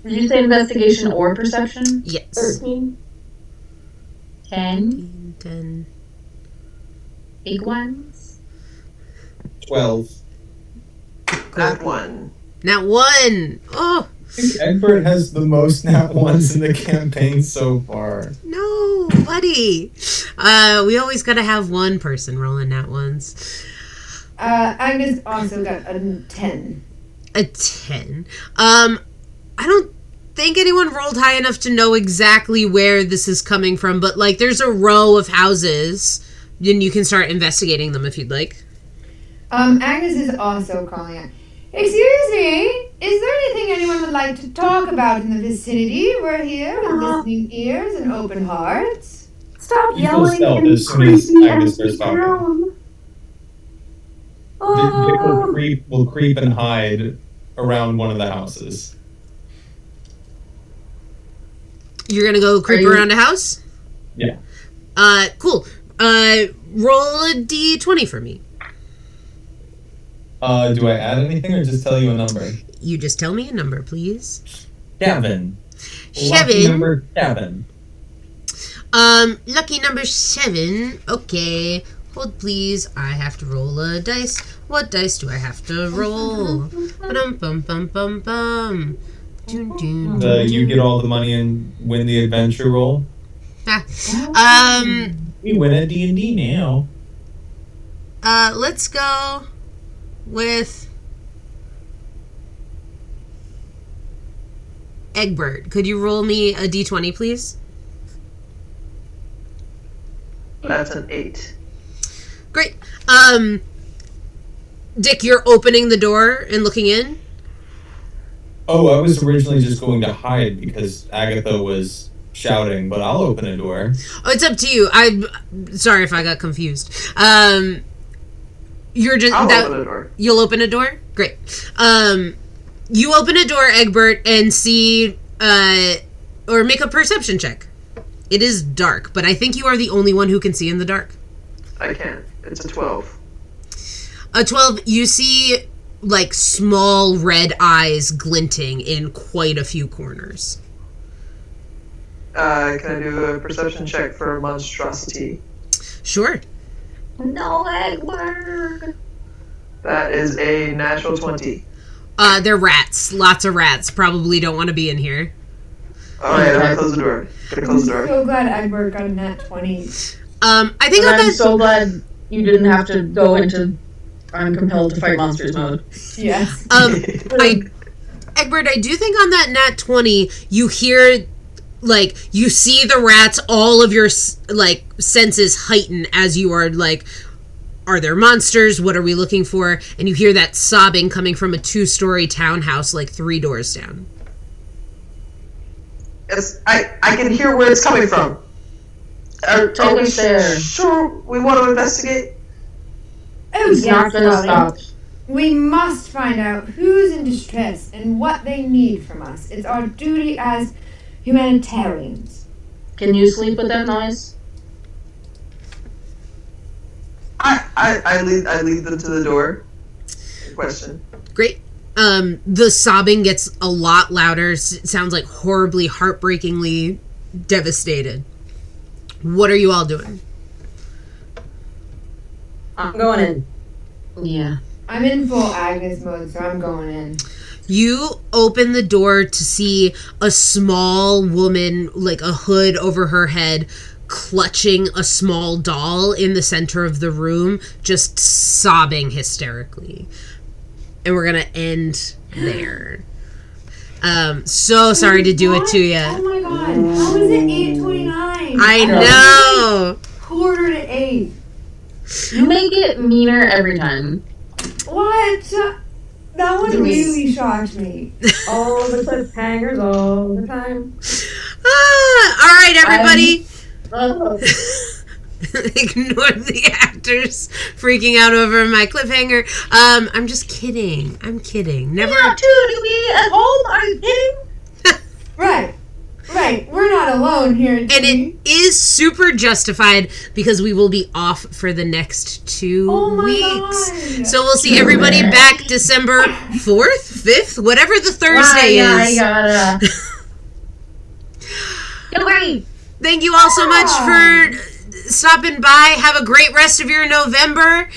Did you say investigation or perception? Yes. 13. 10. 10. Big ones? 12. That one. Now 1. Oh, Egbert has the most nat ones in the campaign so far. no, buddy. We always gotta have one person rolling nat ones. Agnes also got a 10. A 10. I don't think anyone rolled high enough to know exactly where this is coming from, but like there's a row of houses, and you can start investigating them if you'd like. Agnes is also calling out. Excuse me, is there anything anyone would like to talk about in the vicinity? We're here with listening ears and open hearts. Stop People yelling stealth and as soon as creepy Agnes empty starts talking. room. Dick Oh, will creep and hide around one of the houses. You're gonna go creep around a house? Yeah. Cool. Roll a d20 for me. Do I add anything or just tell you a number? You just tell me a number, please. 7. Lucky 7. number 7. Lucky number 7. Okay. Hold please. I have to roll a dice. What dice do I have to roll? Bum bum bum bum bum. Dun, dun, dun, You get all the money and win the adventure roll. Ah. We win at D&D now. Let's go with Egbert. Could you roll me a d20, please? That's an 8. Great. Dick, you're opening the door and looking in? Oh, I was originally just going to hide because Agatha was shouting, but I'll open a door. Oh, it's up to you. I'm sorry if I got confused. You're just I'll open a door. You'll open a door? Great. You open a door, Egbert, and see or make a perception check. It is dark, but I think you are the only one who can see in the dark. I can. It's a 12. A 12, you see like small red eyes glinting in quite a few corners. Can I do a perception check for monstrosity? Sure. No, Egbert. That is a natural 20. They're rats. Lots of rats. Probably don't want to be in here. Alright, I'm gonna close the door. I'm so glad Egbert got a nat 20. I think And I'm that's so glad you didn't have to go into I'm compelled to fight monsters mode. Yes. Egbert, I do think on that nat 20, you hear, like, you see the rats, all of your, like, senses heighten as you are, like, are there monsters? What are we looking for? And you hear that sobbing coming from a 2-story townhouse, like, 3 doors down. Yes, I can hear where it's coming from. Are we sure we want to investigate? Oh, It's yes, not gonna darling. stop. We must find out who's in distress and what they need from us. It's our duty as humanitarians. Can you sleep with that noise? I lead them to the door. Question. Great. The sobbing gets a lot louder. It sounds like horribly, heartbreakingly devastated. What are you all doing? I'm going in. Yeah. I'm in full Agnes mode, so I'm going in. You open the door to see a small woman, like a hood over her head, clutching a small doll in the center of the room, just sobbing hysterically. And we're gonna end there. So sorry to do it to you. Oh my god, how is it 8:29? I know. Quarter to 8. You make it meaner every time. What? That one really shocked me. All the cliffhangers all the time. All right, everybody. Oh. Ignore the actors freaking out over my cliffhanger. I'm just kidding. I'm kidding. Never. Not too to be at home. Are you kidding? Right. We're not alone here. And it is super justified because we will be off for the next 2 weeks. God. So we'll see everybody back December 4th, 5th, whatever the Thursday is. I gotta. Get away. Thank you all so much for stopping by. Have a great rest of your November.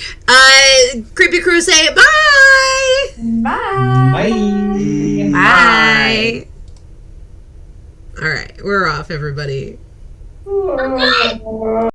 Creepy Crew, say bye. Bye. Bye. All right, we're off, everybody.